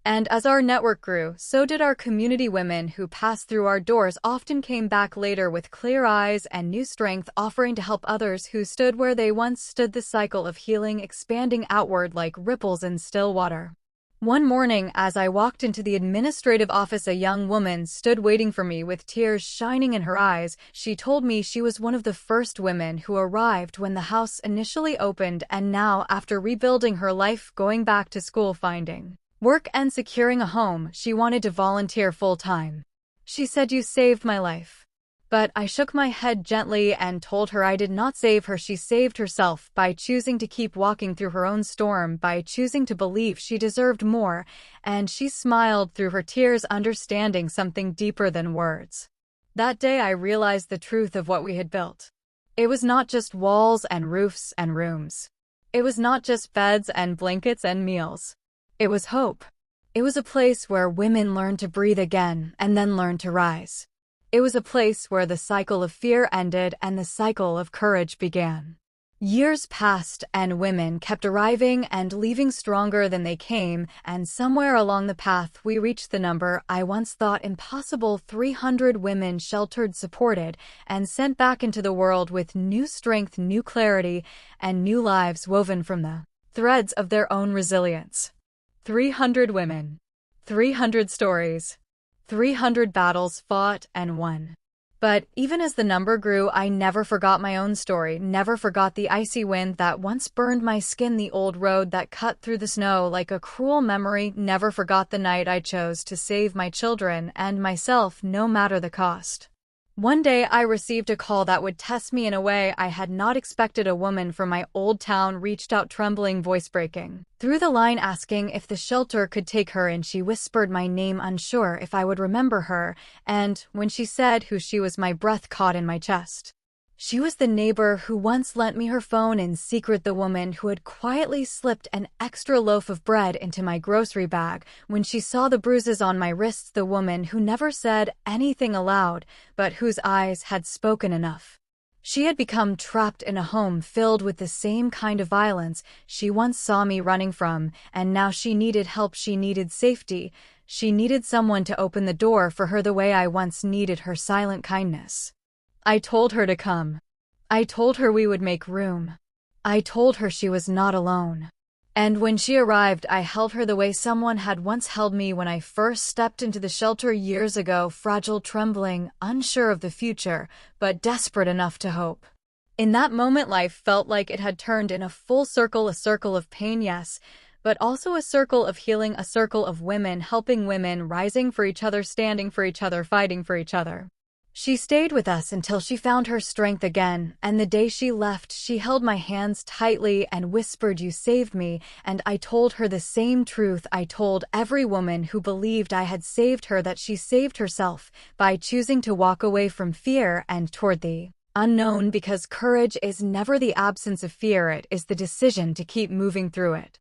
And as our network grew, so did our community. Women who passed through our doors often came back later with clear eyes and new strength, offering to help others who stood where they once stood, the cycle of healing expanding outward like ripples in still water. One morning, as I walked into the administrative office, a young woman stood waiting for me with tears shining in her eyes. She told me she was one of the first women who arrived when the house initially opened, and now, after rebuilding her life, going back to school, finding work and securing a home, she wanted to volunteer full-time. She said, "You saved my life." But I shook my head gently and told her I did not save her. She saved herself by choosing to keep walking through her own storm, by choosing to believe she deserved more, and she smiled through her tears, understanding something deeper than words. That day I realized the truth of what we had built. It was not just walls and roofs and rooms. It was not just beds and blankets and meals. It was hope. It was a place where women learned to breathe again and then learned to rise. It was a place where the cycle of fear ended and the cycle of courage began. Years passed and women kept arriving and leaving stronger than they came, and somewhere along the path we reached the number I once thought impossible: 300 women sheltered, supported, and sent back into the world with new strength, new clarity, and new lives woven from the threads of their own resilience. 300 women. 300 stories. 300 battles fought and won. But even as the number grew, I never forgot my own story, never forgot the icy wind that once burned my skin, the old road that cut through the snow like a cruel memory, never forgot the night I chose to save my children and myself, no matter the cost. One day I received a call that would test me in a way I had not expected. A woman from my old town reached out, trembling, voice breaking through the line, asking if the shelter could take her, and she whispered my name, unsure if I would remember her, and when she said who she was, my breath caught in my chest. She was the neighbor who once lent me her phone in secret, the woman who had quietly slipped an extra loaf of bread into my grocery bag when she saw the bruises on my wrists, the woman who never said anything aloud, but whose eyes had spoken enough. She had become trapped in a home filled with the same kind of violence she once saw me running from, and now she needed help, she needed safety, she needed someone to open the door for her the way I once needed her silent kindness. I told her to come. I told her we would make room. I told her she was not alone. And when she arrived, I held her the way someone had once held me when I first stepped into the shelter years ago, fragile, trembling, unsure of the future, but desperate enough to hope. In that moment, life felt like it had turned in a full circle, a circle of pain, yes, but also a circle of healing, a circle of women helping women, rising for each other, standing for each other, fighting for each other. She stayed with us until she found her strength again, and the day she left, she held my hands tightly and whispered, "You saved me," and I told her the same truth I told every woman who believed I had saved her, that she saved herself by choosing to walk away from fear and toward the unknown, because courage is never the absence of fear, it is the decision to keep moving through it.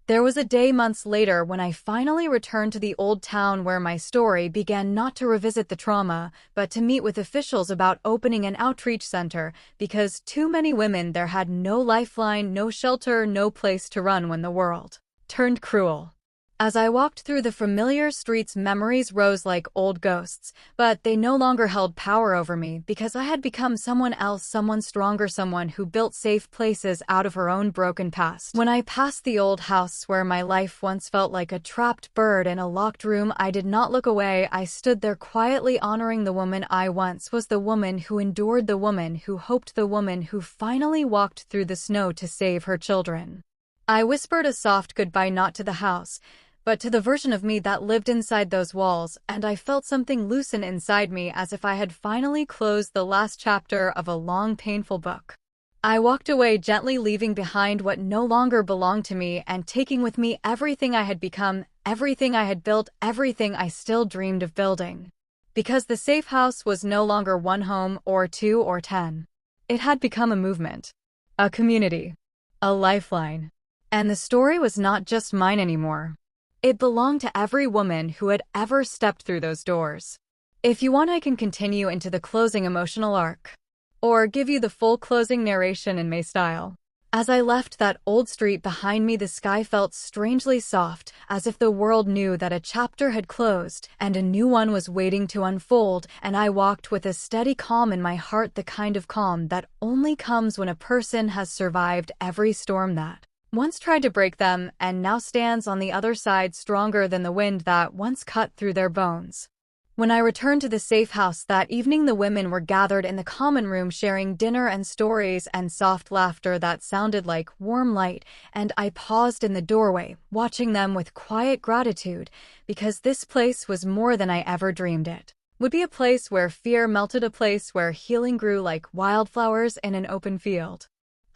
There was a day months later when I finally returned to the old town where my story began, not to revisit the trauma, but to meet with officials about opening an outreach center, because too many women there had no lifeline, no shelter, no place to run when the world turned cruel. As I walked through the familiar streets, memories rose like old ghosts, but they no longer held power over me because I had become someone else, someone stronger, someone who built safe places out of her own broken past. When I passed the old house where my life once felt like a trapped bird in a locked room, I did not look away. I stood there quietly, honoring the woman I once was, the woman who endured, the woman who hoped, the woman who finally walked through the snow to save her children. I whispered a soft goodbye, not to the house, but to the version of me that lived inside those walls, and I felt something loosen inside me, as if I had finally closed the last chapter of a long, painful book. I walked away gently, leaving behind what no longer belonged to me and taking with me everything I had become, everything I had built, everything I still dreamed of building. Because the safe house was no longer one home or 2 or 10. It had become a movement, a community, a lifeline. And the story was not just mine anymore. It belonged to every woman who had ever stepped through those doors. If you want, I can continue into the closing emotional arc, or give you the full closing narration in May style. As I left that old street behind me, the sky felt strangely soft, as if the world knew that a chapter had closed and a new one was waiting to unfold, and I walked with a steady calm in my heart, the kind of calm that only comes when a person has survived every storm that once tried to break them and now stands on the other side, stronger than the wind that once cut through their bones. When I returned to the safe house that evening, the women were gathered in the common room, sharing dinner and stories and soft laughter that sounded like warm light, and I paused in the doorway, watching them with quiet gratitude, because this place was more than I ever dreamed it would be. A place where fear melted, a place where healing grew like wildflowers in an open field.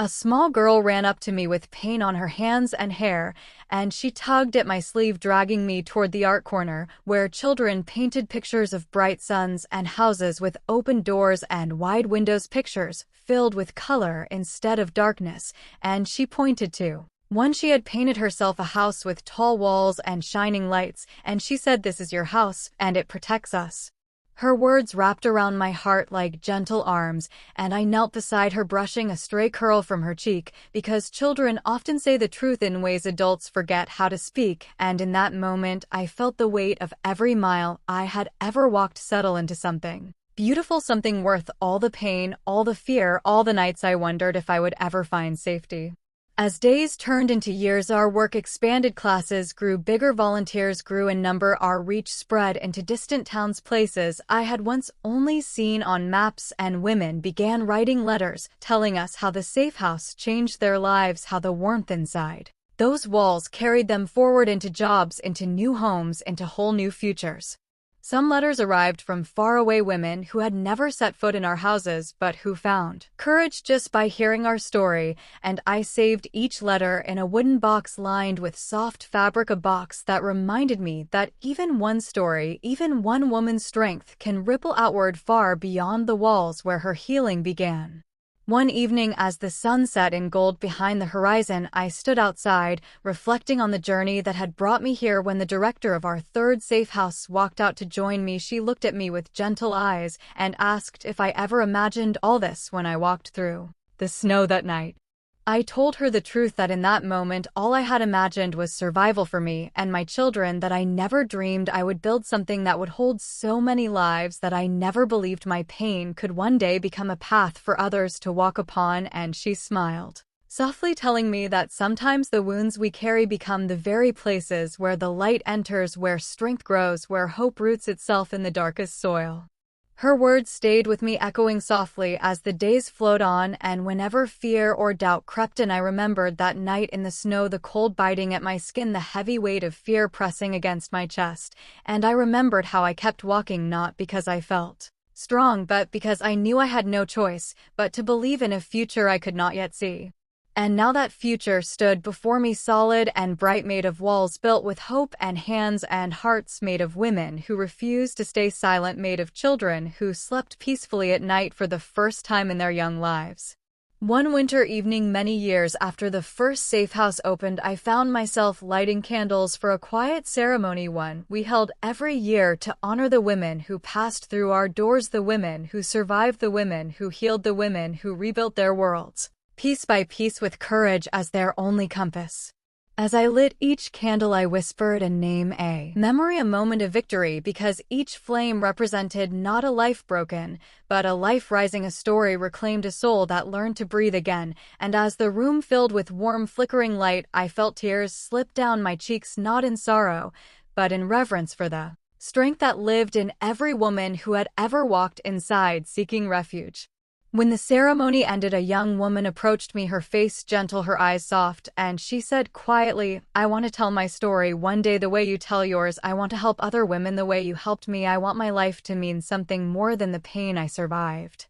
A small girl ran up to me with pain on her hands and hair, and she tugged at my sleeve, dragging me toward the art corner, where children painted pictures of bright suns and houses with open doors and wide windows, pictures filled with color instead of darkness, and she pointed to one. She had painted herself a house with tall walls and shining lights, and she said, "This is your house, and it protects us." Her words wrapped around my heart like gentle arms, and I knelt beside her, brushing a stray curl from her cheek, because children often say the truth in ways adults forget how to speak, and in that moment I felt the weight of every mile I had ever walked settle into something beautiful, something worth all the pain, all the fear, all the nights I wondered if I would ever find safety. As days turned into years, our work expanded, classes grew bigger, volunteers grew in number, our reach spread into distant towns, places I had once only seen on maps, and women began writing letters, telling us how the safe house changed their lives, how the warmth inside those walls carried them forward into jobs, into new homes, into whole new futures. Some letters arrived from faraway women who had never set foot in our houses, but who found courage just by hearing our story, and I saved each letter in a wooden box lined with soft fabric, a box that reminded me that even one story, even one woman's strength can ripple outward far beyond the walls where her healing began. One evening, as the sun set in gold behind the horizon, I stood outside, reflecting on the journey that had brought me here, when the director of our third safe house walked out to join me. She looked at me with gentle eyes and asked if I ever imagined all this when I walked through the snow that night. I told her the truth, that in that moment all I had imagined was survival for me and my children, that I never dreamed I would build something that would hold so many lives, that I never believed my pain could one day become a path for others to walk upon. And she smiled softly, telling me that sometimes the wounds we carry become the very places where the light enters, where strength grows, where hope roots itself in the darkest soil. Her words stayed with me, echoing softly as the days flowed on, and whenever fear or doubt crept in, I remembered that night in the snow, the cold biting at my skin, the heavy weight of fear pressing against my chest, and I remembered how I kept walking, not because I felt strong, but because I knew I had no choice but to believe in a future I could not yet see. And now that future stood before me, solid and bright, made of walls built with hope, and hands and hearts made of women who refused to stay silent, made of children who slept peacefully at night for the first time in their young lives. One winter evening, many years after the first safe house opened, I found myself lighting candles for a quiet ceremony, one we held every year to honor the women who passed through our doors, the women who survived, the women who healed, the women who rebuilt their worlds piece by piece with courage as their only compass. As I lit each candle, I whispered a name, a memory, a moment of victory, because each flame represented not a life broken, but a life rising, a story reclaimed, a soul that learned to breathe again. And as the room filled with warm, flickering light, I felt tears slip down my cheeks, not in sorrow, but in reverence for the strength that lived in every woman who had ever walked inside seeking refuge. When the ceremony ended, a young woman approached me, her face gentle, her eyes soft, and she said quietly, "I want to tell my story one day the way you tell yours. I want to help other women the way you helped me. I want my life to mean something more than the pain I survived."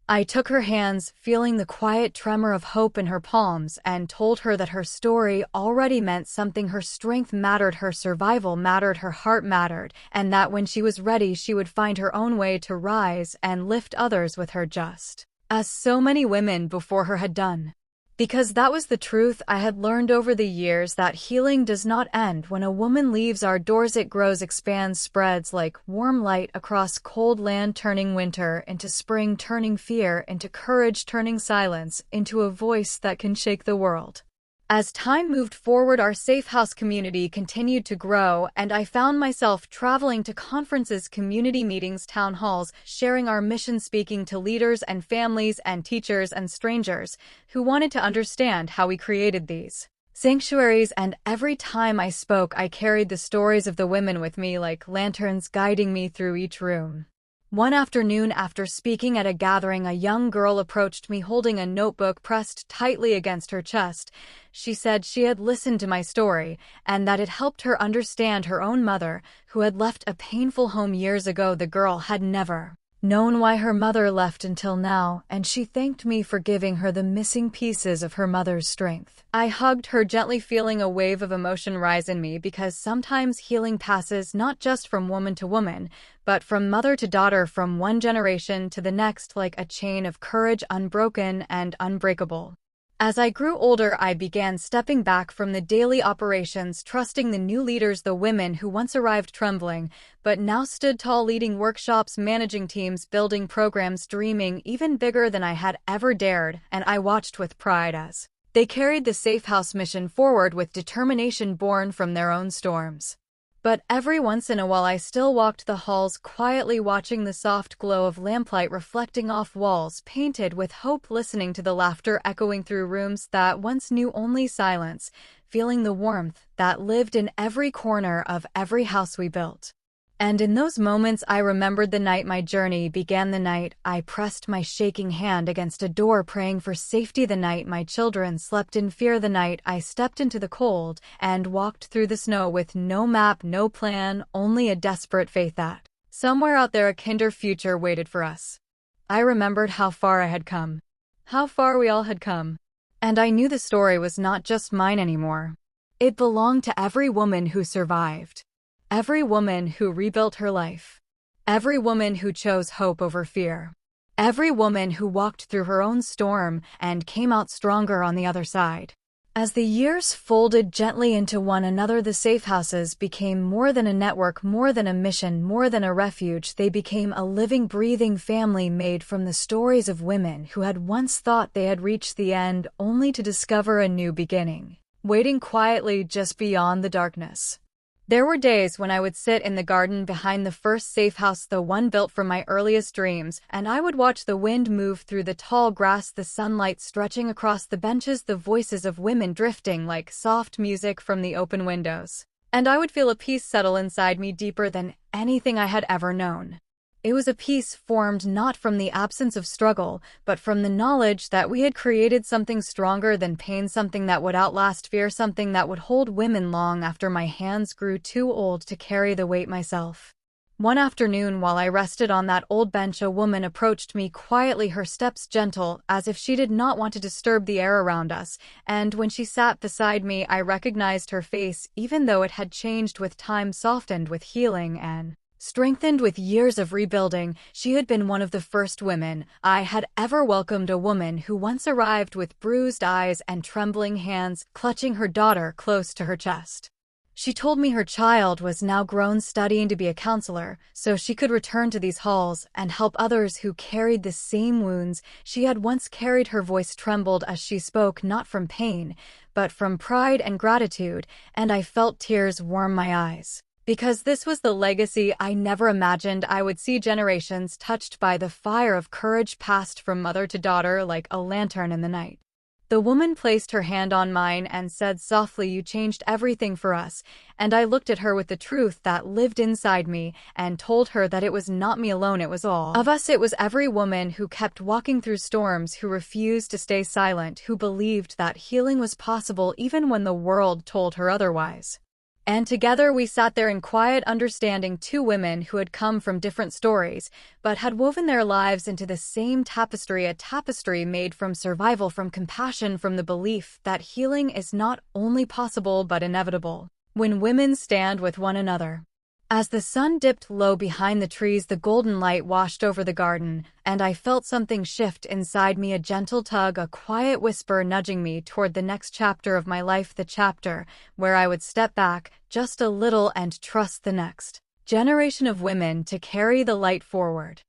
I took her hands, feeling the quiet tremor of hope in her palms, and told her that her story already meant something. Her strength mattered, her survival mattered, her heart mattered, and that when she was ready, she would find her own way to rise and lift others with her, just as so many women before her had done. Because that was the truth I had learned over the years, that healing does not end when a woman leaves our doors. It grows, expands, spreads like warm light across cold land, turning winter into spring, turning fear into courage, turning silence into a voice that can shake the world. As time moved forward, our safe house community continued to grow, and I found myself traveling to conferences, community meetings, town halls, sharing our mission, speaking to leaders and families and teachers and strangers who wanted to understand how we created these sanctuaries. And every time I spoke, I carried the stories of the women with me like lanterns, guiding me through each room. One afternoon, after speaking at a gathering, a young girl approached me holding a notebook pressed tightly against her chest. She said she had listened to my story, and that it helped her understand her own mother, who had left a painful home years ago. The girl had never known why her mother left until now, and she thanked me for giving her the missing pieces of her mother's strength. I hugged her gently, feeling a wave of emotion rise in me, because sometimes healing passes not just from woman to woman, but from mother to daughter, from one generation to the next, like a chain of courage, unbroken and unbreakable. As I grew older, I began stepping back from the daily operations, trusting the new leaders, the women who once arrived trembling, but now stood tall, leading workshops, managing teams, building programs, dreaming even bigger than I had ever dared. And I watched with pride as they carried the safe house mission forward with determination born from their own storms. But every once in a while I still walked the halls, quietly watching the soft glow of lamplight reflecting off walls painted with hope, listening to the laughter echoing through rooms that once knew only silence, feeling the warmth that lived in every corner of every house we built. And in those moments I remembered the night my journey began, the night I pressed my shaking hand against a door praying for safety, the night my children slept in fear, the night I stepped into the cold and walked through the snow with no map, no plan, only a desperate faith that somewhere out there a kinder future waited for us. I remembered how far I had come, how far we all had come, and I knew the story was not just mine anymore. It belonged to every woman who survived. Every woman who rebuilt her life. Every woman who chose hope over fear. Every woman who walked through her own storm and came out stronger on the other side. As the years folded gently into one another, the safe houses became more than a network, more than a mission, more than a refuge. They became a living, breathing family made from the stories of women who had once thought they had reached the end, only to discover a new beginning, waiting quietly just beyond the darkness. There were days when I would sit in the garden behind the first safe house, the one built from my earliest dreams, and I would watch the wind move through the tall grass, the sunlight stretching across the benches, the voices of women drifting like soft music from the open windows. And I would feel a peace settle inside me, deeper than anything I had ever known. It was a peace formed not from the absence of struggle, but from the knowledge that we had created something stronger than pain, something that would outlast fear, something that would hold women long after my hands grew too old to carry the weight myself. One afternoon, while I rested on that old bench, a woman approached me quietly, her steps gentle, as if she did not want to disturb the air around us, and when she sat beside me, I recognized her face, even though it had changed with time, softened with healing and strengthened with years of rebuilding. She had been one of the first women I had ever welcomed, a woman who once arrived with bruised eyes and trembling hands, clutching her daughter close to her chest. She told me her child was now grown studying to be a counselor, so she could return to these halls and help others who carried the same wounds she had once carried. Her voice trembled as she spoke, not from pain, but from pride and gratitude, and I felt tears warm my eyes. Because this was the legacy I never imagined I would see, generations touched by the fire of courage passed from mother to daughter like a lantern in the night. The woman placed her hand on mine and said softly, "You changed everything for us," and I looked at her with the truth that lived inside me and told her that it was not me alone, it was all of us. It was every woman who kept walking through storms, who refused to stay silent, who believed that healing was possible even when the world told her otherwise. And together we sat there in quiet understanding, two women who had come from different stories, but had woven their lives into the same tapestry, a tapestry made from survival, from compassion, from the belief that healing is not only possible but inevitable when women stand with one another. As the sun dipped low behind the trees, the golden light washed over the garden, and I felt something shift inside me, a gentle tug, a quiet whisper nudging me toward the next chapter of my life, the chapter where I would step back just a little and trust the next generation of women to carry the light forward.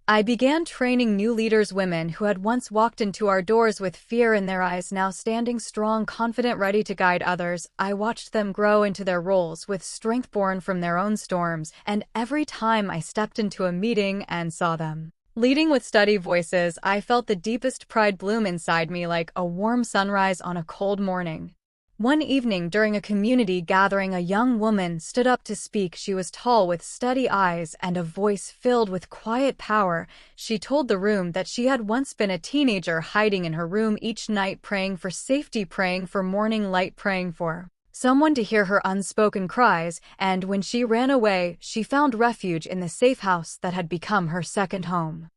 I began training new leaders, women who had once walked into our doors with fear in their eyes, now standing strong, confident, ready to guide others. I watched them grow into their roles with strength born from their own storms, and every time I stepped into a meeting and saw them leading with steady voices, I felt the deepest pride bloom inside me like a warm sunrise on a cold morning. One evening during a community gathering, a young woman stood up to speak. She was tall, with steady eyes and a voice filled with quiet power. She told the room that she had once been a teenager, hiding in her room each night, praying for safety, praying for morning light, praying for someone to hear her unspoken cries, and when she ran away, she found refuge in the safe house that had become her second home.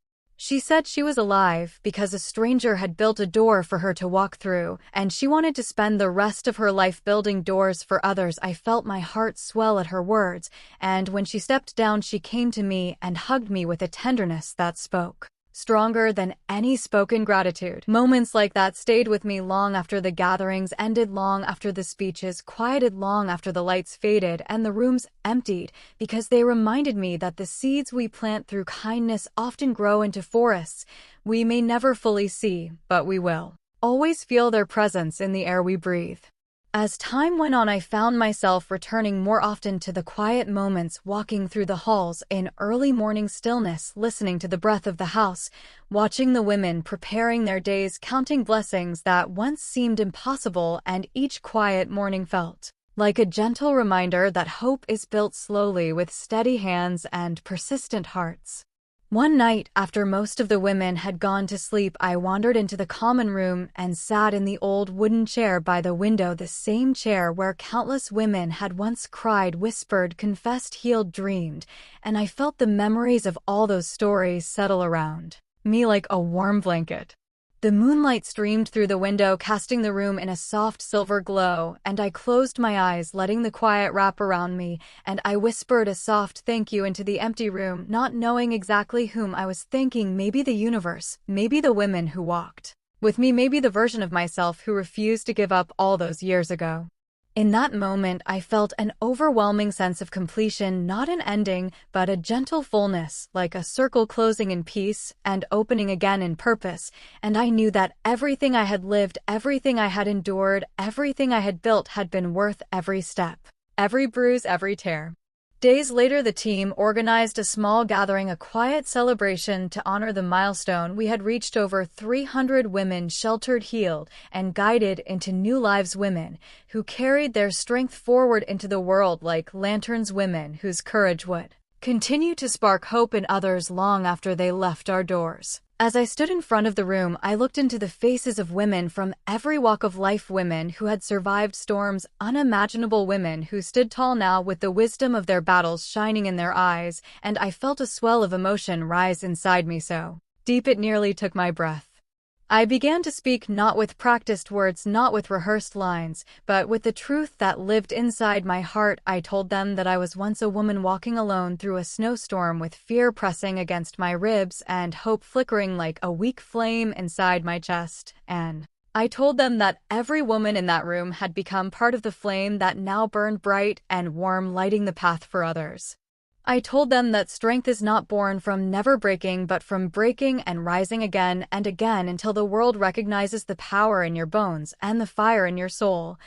She said she was alive because a stranger had built a door for her to walk through, and she wanted to spend the rest of her life building doors for others. I felt my heart swell at her words, and when she stepped down, she came to me and hugged me with a tenderness that spoke stronger than any spoken gratitude. Moments like that stayed with me long after the gatherings ended, long after the speeches quieted, long after the lights faded and the rooms emptied, because they reminded me that the seeds we plant through kindness often grow into forests we may never fully see, but we will always feel their presence in the air we breathe. As time went on, I found myself returning more often to the quiet moments, walking through the halls in early morning stillness, listening to the breath of the house, watching the women preparing their days, counting blessings that once seemed impossible, and each quiet morning felt like a gentle reminder that hope is built slowly with steady hands and persistent hearts. One night, after most of the women had gone to sleep, I wandered into the common room and sat in the old wooden chair by the window, the same chair where countless women had once cried, whispered, confessed, healed, dreamed, and I felt the memories of all those stories settle around me like a warm blanket. The moonlight streamed through the window, casting the room in a soft silver glow, and I closed my eyes, letting the quiet wrap around me, and I whispered a soft thank you into the empty room, not knowing exactly whom I was thanking. Maybe the universe, maybe the women who walked with me, maybe the version of myself who refused to give up all those years ago. In that moment, I felt an overwhelming sense of completion, not an ending, but a gentle fullness, like a circle closing in peace and opening again in purpose, and I knew that everything I had lived, everything I had endured, everything I had built had been worth every step, every bruise, every tear. Days later, the team organized a small gathering, a quiet celebration to honor the milestone we had reached. Over 300 women sheltered, healed, and guided into new lives, women who carried their strength forward into the world like lanterns, women whose courage would continue to spark hope in others long after they left our doors. As I stood in front of the room, I looked into the faces of women from every walk of life, women who had survived storms, unimaginable women who stood tall now with the wisdom of their battles shining in their eyes, and I felt a swell of emotion rise inside me so deep it nearly took my breath. I began to speak, not with practiced words, not with rehearsed lines, but with the truth that lived inside my heart. I told them that I was once a woman walking alone through a snowstorm, with fear pressing against my ribs and hope flickering like a weak flame inside my chest, and I told them that every woman in that room had become part of the flame that now burned bright and warm, lighting the path for others. I told them that strength is not born from never breaking but from breaking and rising again and again until the world recognizes the power in your bones and the fire in your soul.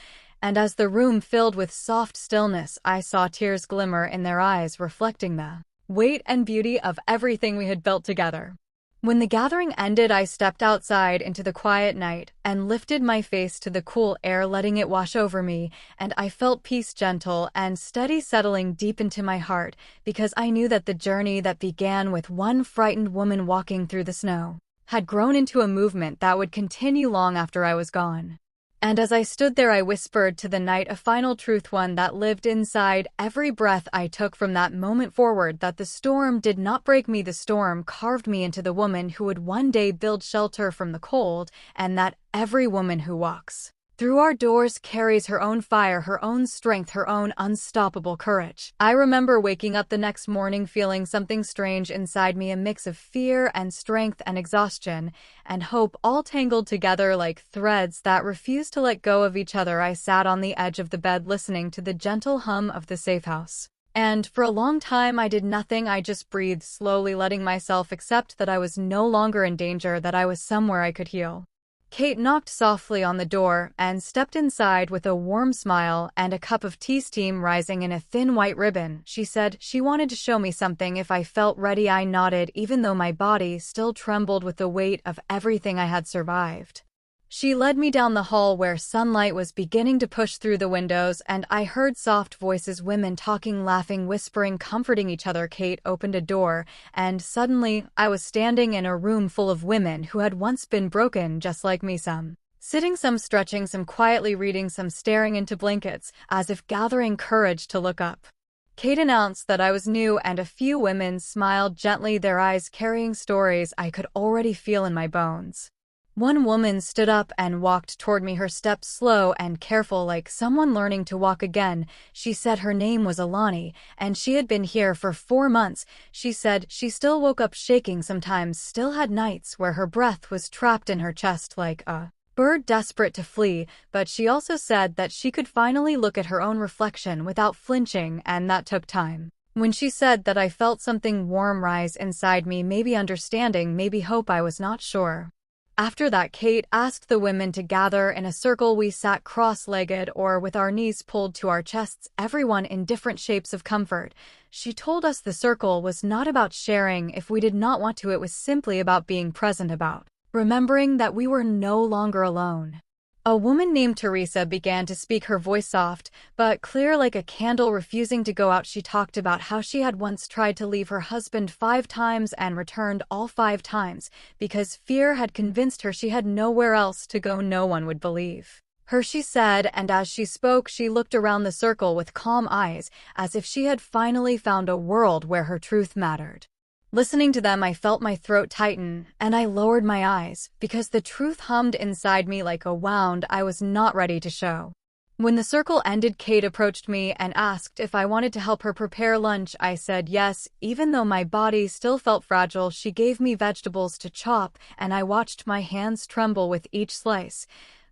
And as the room filled with soft stillness, I saw tears glimmer in their eyes, reflecting the weight and beauty of everything we had built together. When the gathering ended, I stepped outside into the quiet night and lifted my face to the cool air, letting it wash over me, and I felt peace, gentle and steady, settling deep into my heart, because I knew that the journey that began with one frightened woman walking through the snow had grown into a movement that would continue long after I was gone. And as I stood there, I whispered to the night a final truth, one that lived inside every breath I took from that moment forward, that the storm did not break me, the storm carved me into the woman who would one day build shelter from the cold, and that every woman who walks through our doors carries her own fire, her own strength, her own unstoppable courage. I remember waking up the next morning feeling something strange inside me, a mix of fear and strength and exhaustion and hope, all tangled together like threads that refused to let go of each other. I sat on the edge of the bed listening to the gentle hum of the safe house. And for a long time I did nothing. I just breathed slowly, letting myself accept that I was no longer in danger, that I was somewhere I could heal. Kate knocked softly on the door and stepped inside with a warm smile and a cup of tea, steam rising in a thin white ribbon. She said she wanted to show me something if I felt ready. I nodded, even though my body still trembled with the weight of everything I had survived. She led me down the hall where sunlight was beginning to push through the windows, and I heard soft voices, women talking, laughing, whispering, comforting each other. Kate opened a door, and suddenly I was standing in a room full of women who had once been broken just like me, some sitting, some stretching, some quietly reading, some staring into blankets, as if gathering courage to look up. Kate announced that I was new, and a few women smiled gently, their eyes carrying stories I could already feel in my bones. One woman stood up and walked toward me, her steps slow and careful, like someone learning to walk again. She said her name was Alani, and she had been here for 4 months. She said she still woke up shaking sometimes, still had nights where her breath was trapped in her chest like a bird desperate to flee, but she also said that she could finally look at her own reflection without flinching, and that took time. When she said that, I felt something warm rise inside me, maybe understanding, maybe hope, I was not sure. After that, Kate asked the women to gather in a circle. We sat cross-legged or with our knees pulled to our chests, everyone in different shapes of comfort. She told us the circle was not about sharing if we did not want to, it was simply about being present, about remembering that we were no longer alone. A woman named Teresa began to speak, her voice soft but clear like a candle, refusing to go out. She talked about how she had once tried to leave her husband 5 times and returned all 5 times because fear had convinced her she had nowhere else to go. No one would believe her, she said, and as she spoke she looked around the circle with calm eyes, as if she had finally found a world where her truth mattered. Listening to them, I felt my throat tighten, and I lowered my eyes, because the truth hummed inside me like a wound I was not ready to show. When the circle ended, Kate approached me and asked if I wanted to help her prepare lunch. I said yes, even though my body still felt fragile. She gave me vegetables to chop, and I watched my hands tremble with each slice.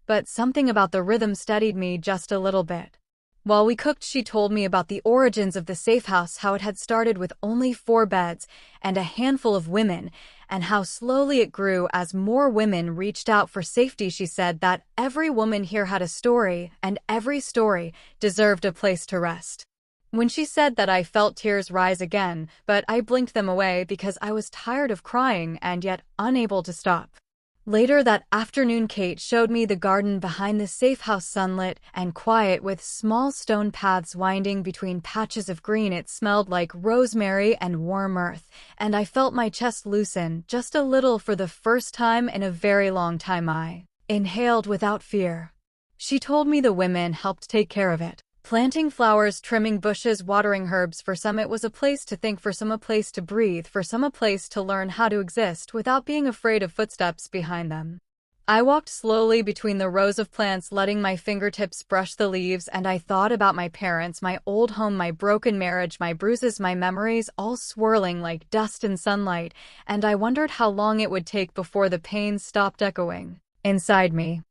But something about the rhythm steadied me just a little bit. While we cooked, she told me about the origins of the safe house, how it had started with only 4 beds and a handful of women, and how slowly it grew as more women reached out for safety. She said that every woman here had a story, and every story deserved a place to rest. When she said that, I felt tears rise again, but I blinked them away because I was tired of crying and yet unable to stop. Later that afternoon, Kate showed me the garden behind the safe house, sunlit and quiet, with small stone paths winding between patches of green. It smelled like rosemary and warm earth, and I felt my chest loosen just a little. For the first time in a very long time, I inhaled without fear. She told me the women helped take care of it, planting flowers, trimming bushes, watering herbs. For some it was a place to think, for some a place to breathe, for some a place to learn how to exist without being afraid of footsteps behind them. I walked slowly between the rows of plants, letting my fingertips brush the leaves, and I thought about my parents, my old home, my broken marriage, my bruises, my memories, all swirling like dust in sunlight, and I wondered how long it would take before the pain stopped echoing inside me.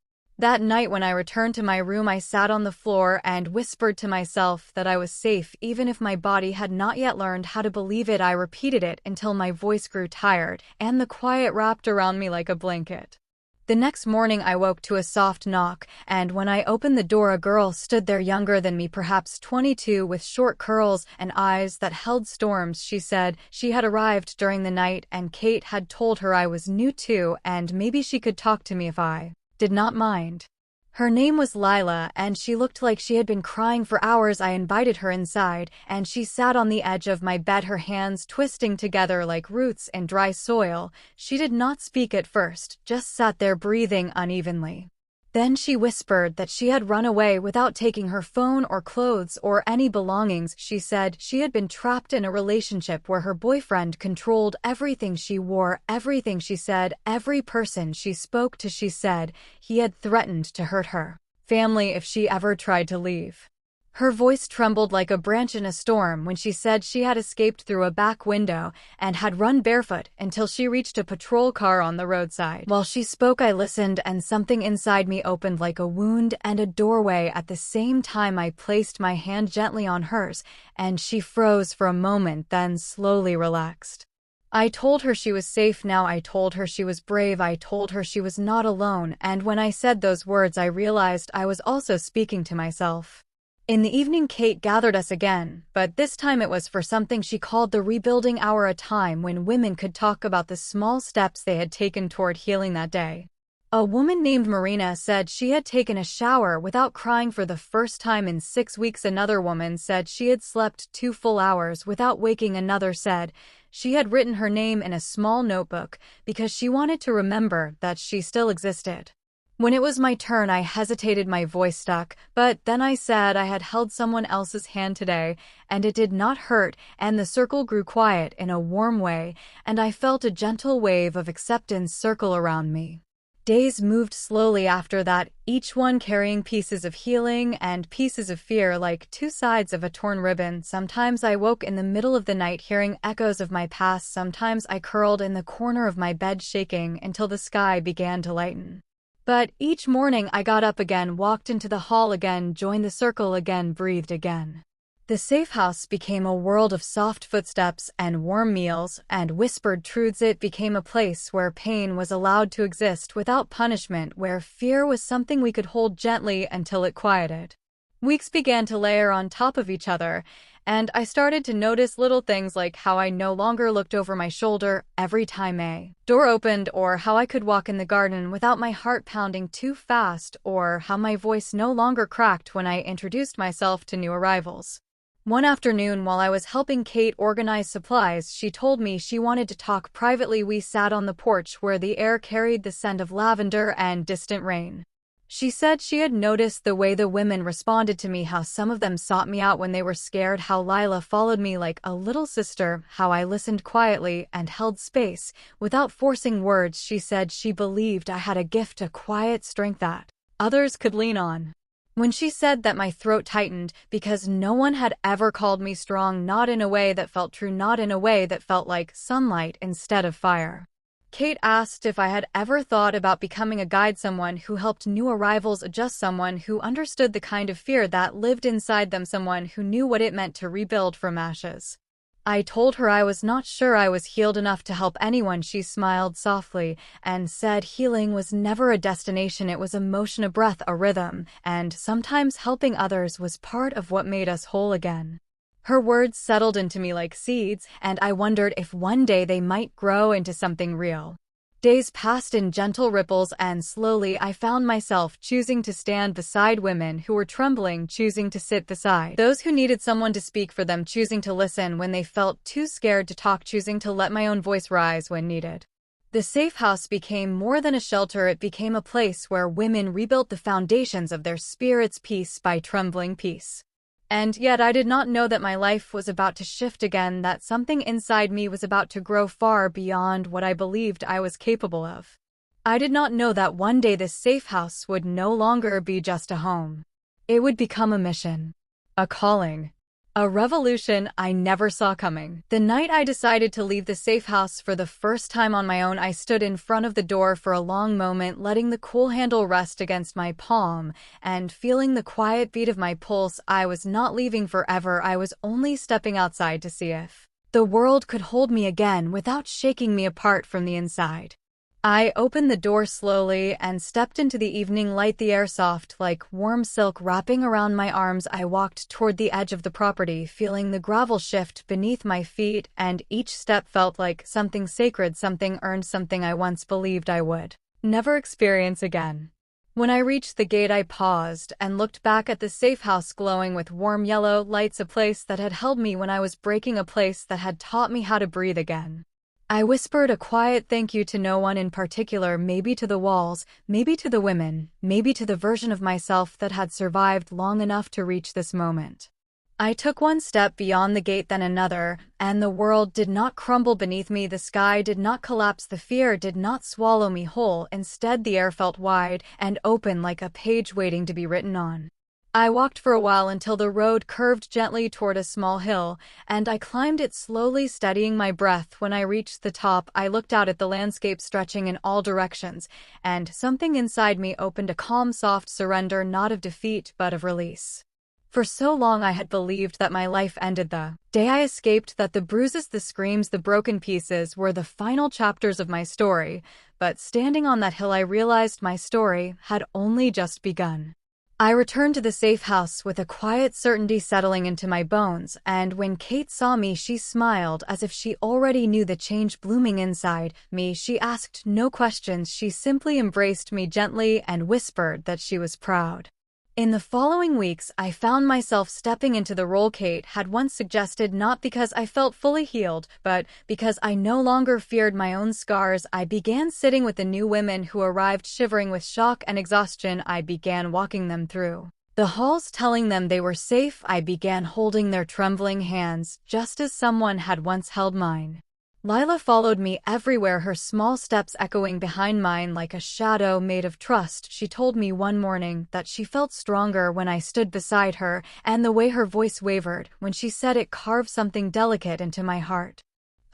That night when I returned to my room, I sat on the floor and whispered to myself that I was safe even if my body had not yet learned how to believe it. I repeated it until my voice grew tired and the quiet wrapped around me like a blanket. The next morning I woke to a soft knock, and when I opened the door, a girl stood there, younger than me, perhaps 22, with short curls and eyes that held storms. She said she had arrived during the night and Kate had told her I was new too and maybe she could talk to me if I did not mind. Her name was Lila, and she looked like she had been crying for hours. I invited her inside, and she sat on the edge of my bed, her hands twisting together like roots in dry soil. She did not speak at first, just sat there breathing unevenly. Then she whispered that she had run away without taking her phone or clothes or any belongings. She said she had been trapped in a relationship where her boyfriend controlled everything she wore, everything she said, every person she spoke to. She said he had threatened to hurt her family if she ever tried to leave. Her voice trembled like a branch in a storm when she said she had escaped through a back window and had run barefoot until she reached a patrol car on the roadside. While she spoke, I listened, and something inside me opened like a wound and a doorway at the same time. I placed my hand gently on hers, and she froze for a moment, then slowly relaxed. I told her she was safe now. I told her she was brave. I told her she was not alone, and when I said those words, I realized I was also speaking to myself. In the evening, Kate gathered us again, but this time it was for something she called the rebuilding hour, a time when women could talk about the small steps they had taken toward healing that day. A woman named Marina said she had taken a shower without crying for the first time in 6 weeks. Another woman said she had slept 2 full hours without waking. Another said she had written her name in a small notebook because she wanted to remember that she still existed. When it was my turn, I hesitated, my voice stuck, but then I said I had held someone else's hand today, and it did not hurt, and the circle grew quiet in a warm way, and I felt a gentle wave of acceptance circle around me. Days moved slowly after that, each one carrying pieces of healing and pieces of fear like 2 sides of a torn ribbon. Sometimes I woke in the middle of the night hearing echoes of my past. Sometimes I curled in the corner of my bed shaking until the sky began to lighten. But each morning I got up again, walked into the hall again, joined the circle again, breathed again. The safe house became a world of soft footsteps and warm meals and whispered truths. It became a place where pain was allowed to exist without punishment, where fear was something we could hold gently until it quieted. Weeks began to layer on top of each other, and I started to notice little things like how I no longer looked over my shoulder every time a door opened, or how I could walk in the garden without my heart pounding too fast, or how my voice no longer cracked when I introduced myself to new arrivals. One afternoon, while I was helping Kate organize supplies, she told me she wanted to talk privately. We sat on the porch where the air carried the scent of lavender and distant rain. She said she had noticed the way the women responded to me, how some of them sought me out when they were scared, how Lila followed me like a little sister, how I listened quietly and held space without forcing words. She said she believed I had a gift, a quiet strength that others could lean on. When she said that, my throat tightened because no one had ever called me strong, not in a way that felt true, not in a way that felt like sunlight instead of fire. Kate asked if I had ever thought about becoming a guide, someone who helped new arrivals adjust, someone who understood the kind of fear that lived inside them, someone who knew what it meant to rebuild from ashes. I told her I was not sure I was healed enough to help anyone. She smiled softly and said healing was never a destination, it was a motion, a breath, a rhythm, and sometimes helping others was part of what made us whole again. Her words settled into me like seeds, and I wondered if one day they might grow into something real. Days passed in gentle ripples, and slowly I found myself choosing to stand beside women who were trembling, choosing to sit beside those who needed someone to speak for them, choosing to listen when they felt too scared to talk, choosing to let my own voice rise when needed. The safe house became more than a shelter, it became a place where women rebuilt the foundations of their spirits piece by trembling piece. And yet I did not know that my life was about to shift again, that something inside me was about to grow far beyond what I believed I was capable of. I did not know that one day this safe house would no longer be just a home. It would become a mission, a calling. A revolution I never saw coming. The night I decided to leave the safe house for the first time on my own, I stood in front of the door for a long moment, letting the cool handle rest against my palm and feeling the quiet beat of my pulse. I was not leaving forever. I was only stepping outside to see if the world could hold me again without shaking me apart from the inside. I opened the door slowly and stepped into the evening light, the air soft like warm silk wrapping around my arms. I walked toward the edge of the property, feeling the gravel shift beneath my feet, and each step felt like something sacred, something earned, something I once believed I would never experience again. When I reached the gate, I paused and looked back at the safe house glowing with warm yellow lights, a place that had held me when I was breaking, a place that had taught me how to breathe again. I whispered a quiet thank you to no one in particular, maybe to the walls, maybe to the women, maybe to the version of myself that had survived long enough to reach this moment. I took one step beyond the gate, then another, and the world did not crumble beneath me. The sky did not collapse. The fear did not swallow me whole. Instead, the air felt wide and open like a page waiting to be written on. I walked for a while until the road curved gently toward a small hill, and I climbed it slowly, steadying my breath. When I reached the top, I looked out at the landscape stretching in all directions, and something inside me opened, a calm, soft surrender, not of defeat, but of release. For so long I had believed that my life ended the day I escaped, that the bruises, the screams, the broken pieces were the final chapters of my story, but standing on that hill I realized my story had only just begun. I returned to the safe house with a quiet certainty settling into my bones, and when Kate saw me, she smiled as if she already knew the change blooming inside me. She asked no questions. She simply embraced me gently and whispered that she was proud. In the following weeks, I found myself stepping into the role Kate had once suggested, not because I felt fully healed, but because I no longer feared my own scars. I began sitting with the new women who arrived, shivering with shock and exhaustion. I began walking them through the halls, telling them they were safe. I began holding their trembling hands, just as someone had once held mine. Lila followed me everywhere, her small steps echoing behind mine like a shadow made of trust. She told me one morning that she felt stronger when I stood beside her, and the way her voice wavered when she said it carved something delicate into my heart.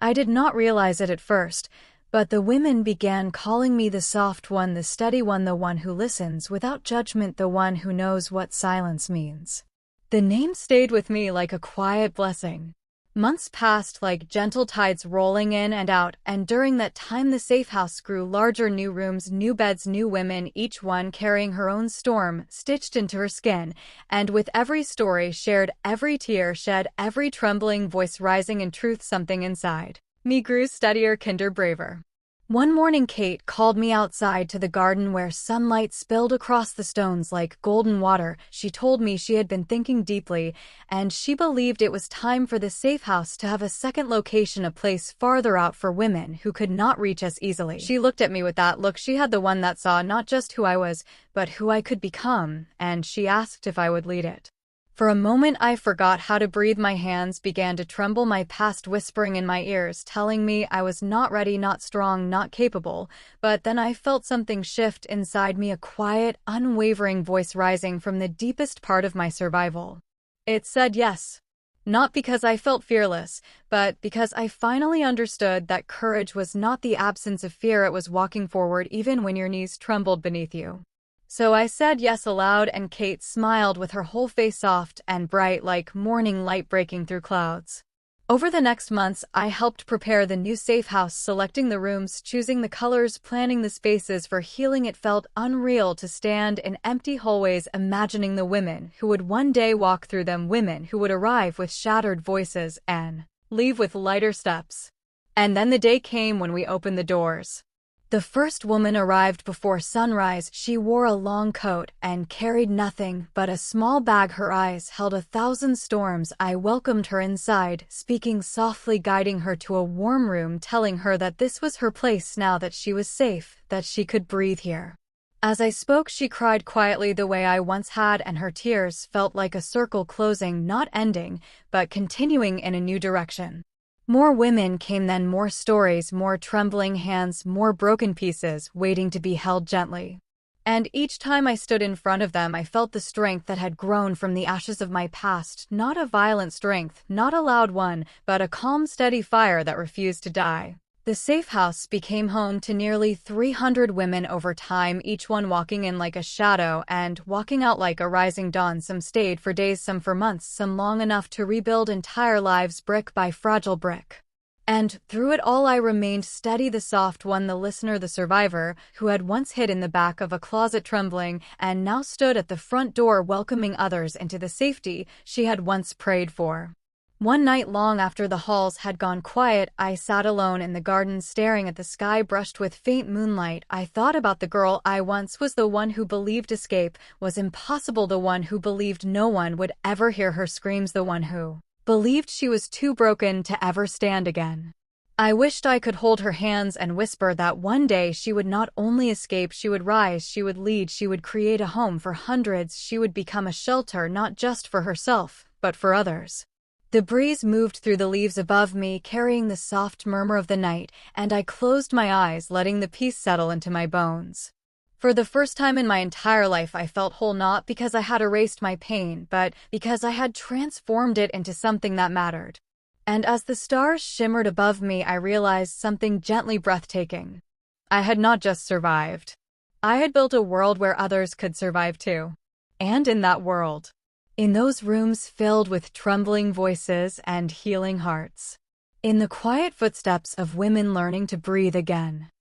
I did not realize it at first, but the women began calling me the soft one, the steady one, the one who listens without judgment, the one who knows what silence means. The name stayed with me like a quiet blessing. Months passed like gentle tides rolling in and out, and during that time the safe house grew larger. New rooms, new beds, new women, each one carrying her own storm stitched into her skin, and with every story shared, every tear shed, every trembling voice rising in truth, something inside me grew steadier, kinder, braver. One morning Kate called me outside to the garden where sunlight spilled across the stones like golden water. She told me she had been thinking deeply, and she believed it was time for the safe house to have a second location, a place farther out for women who could not reach us easily. She looked at me with that look. She had the one that saw not just who I was, but who I could become, and she asked if I would lead it. For a moment I forgot how to breathe. My hands began to tremble, my past whispering in my ears, telling me I was not ready, not strong, not capable. But then I felt something shift inside me, a quiet, unwavering voice rising from the deepest part of my survival. It said yes. Not because I felt fearless, but because I finally understood that courage was not the absence of fear, it was walking forward even when your knees trembled beneath you. So I said yes aloud, and Kate smiled with her whole face soft and bright like morning light breaking through clouds. Over the next months, I helped prepare the new safe house, selecting the rooms, choosing the colors, planning the spaces for healing. It felt unreal to stand in empty hallways, imagining the women who would one day walk through them, women who would arrive with shattered voices and leave with lighter steps. And then the day came when we opened the doors. The first woman arrived before sunrise. She wore a long coat and carried nothing but a small bag. Her eyes held 1,000 storms. I welcomed her inside, speaking softly, guiding her to a warm room, telling her that this was her place now, that she was safe, that she could breathe here. As I spoke, she cried quietly the way I once had, and her tears felt like a circle closing, not ending, but continuing in a new direction. More women came then, more stories, more trembling hands, more broken pieces waiting to be held gently. And each time I stood in front of them, I felt the strength that had grown from the ashes of my past, not a violent strength, not a loud one, but a calm, steady fire that refused to die. The safe house became home to nearly 300 women over time, each one walking in like a shadow and walking out like a rising dawn. Some stayed for days, some for months, some long enough to rebuild entire lives brick by fragile brick. And through it all I remained steady, the soft one, the listener, the survivor, who had once hid in the back of a closet trembling and now stood at the front door welcoming others into the safety she had once prayed for. One night, long after the halls had gone quiet, I sat alone in the garden staring at the sky brushed with faint moonlight. I thought about the girl I once was, the one who believed escape was impossible, the one who believed no one would ever hear her screams, the one who believed she was too broken to ever stand again. I wished I could hold her hands and whisper that one day she would not only escape, she would rise, she would lead, she would create a home for hundreds, she would become a shelter not just for herself, but for others. The breeze moved through the leaves above me, carrying the soft murmur of the night, and I closed my eyes, letting the peace settle into my bones. For the first time in my entire life, I felt whole, not because I had erased my pain, but because I had transformed it into something that mattered. And as the stars shimmered above me, I realized something gently breathtaking. I had not just survived. I had built a world where others could survive too. And in that world, in those rooms filled with trembling voices and healing hearts, in the quiet footsteps of women learning to breathe again,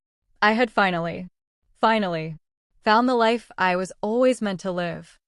I had finally found the life I was always meant to live.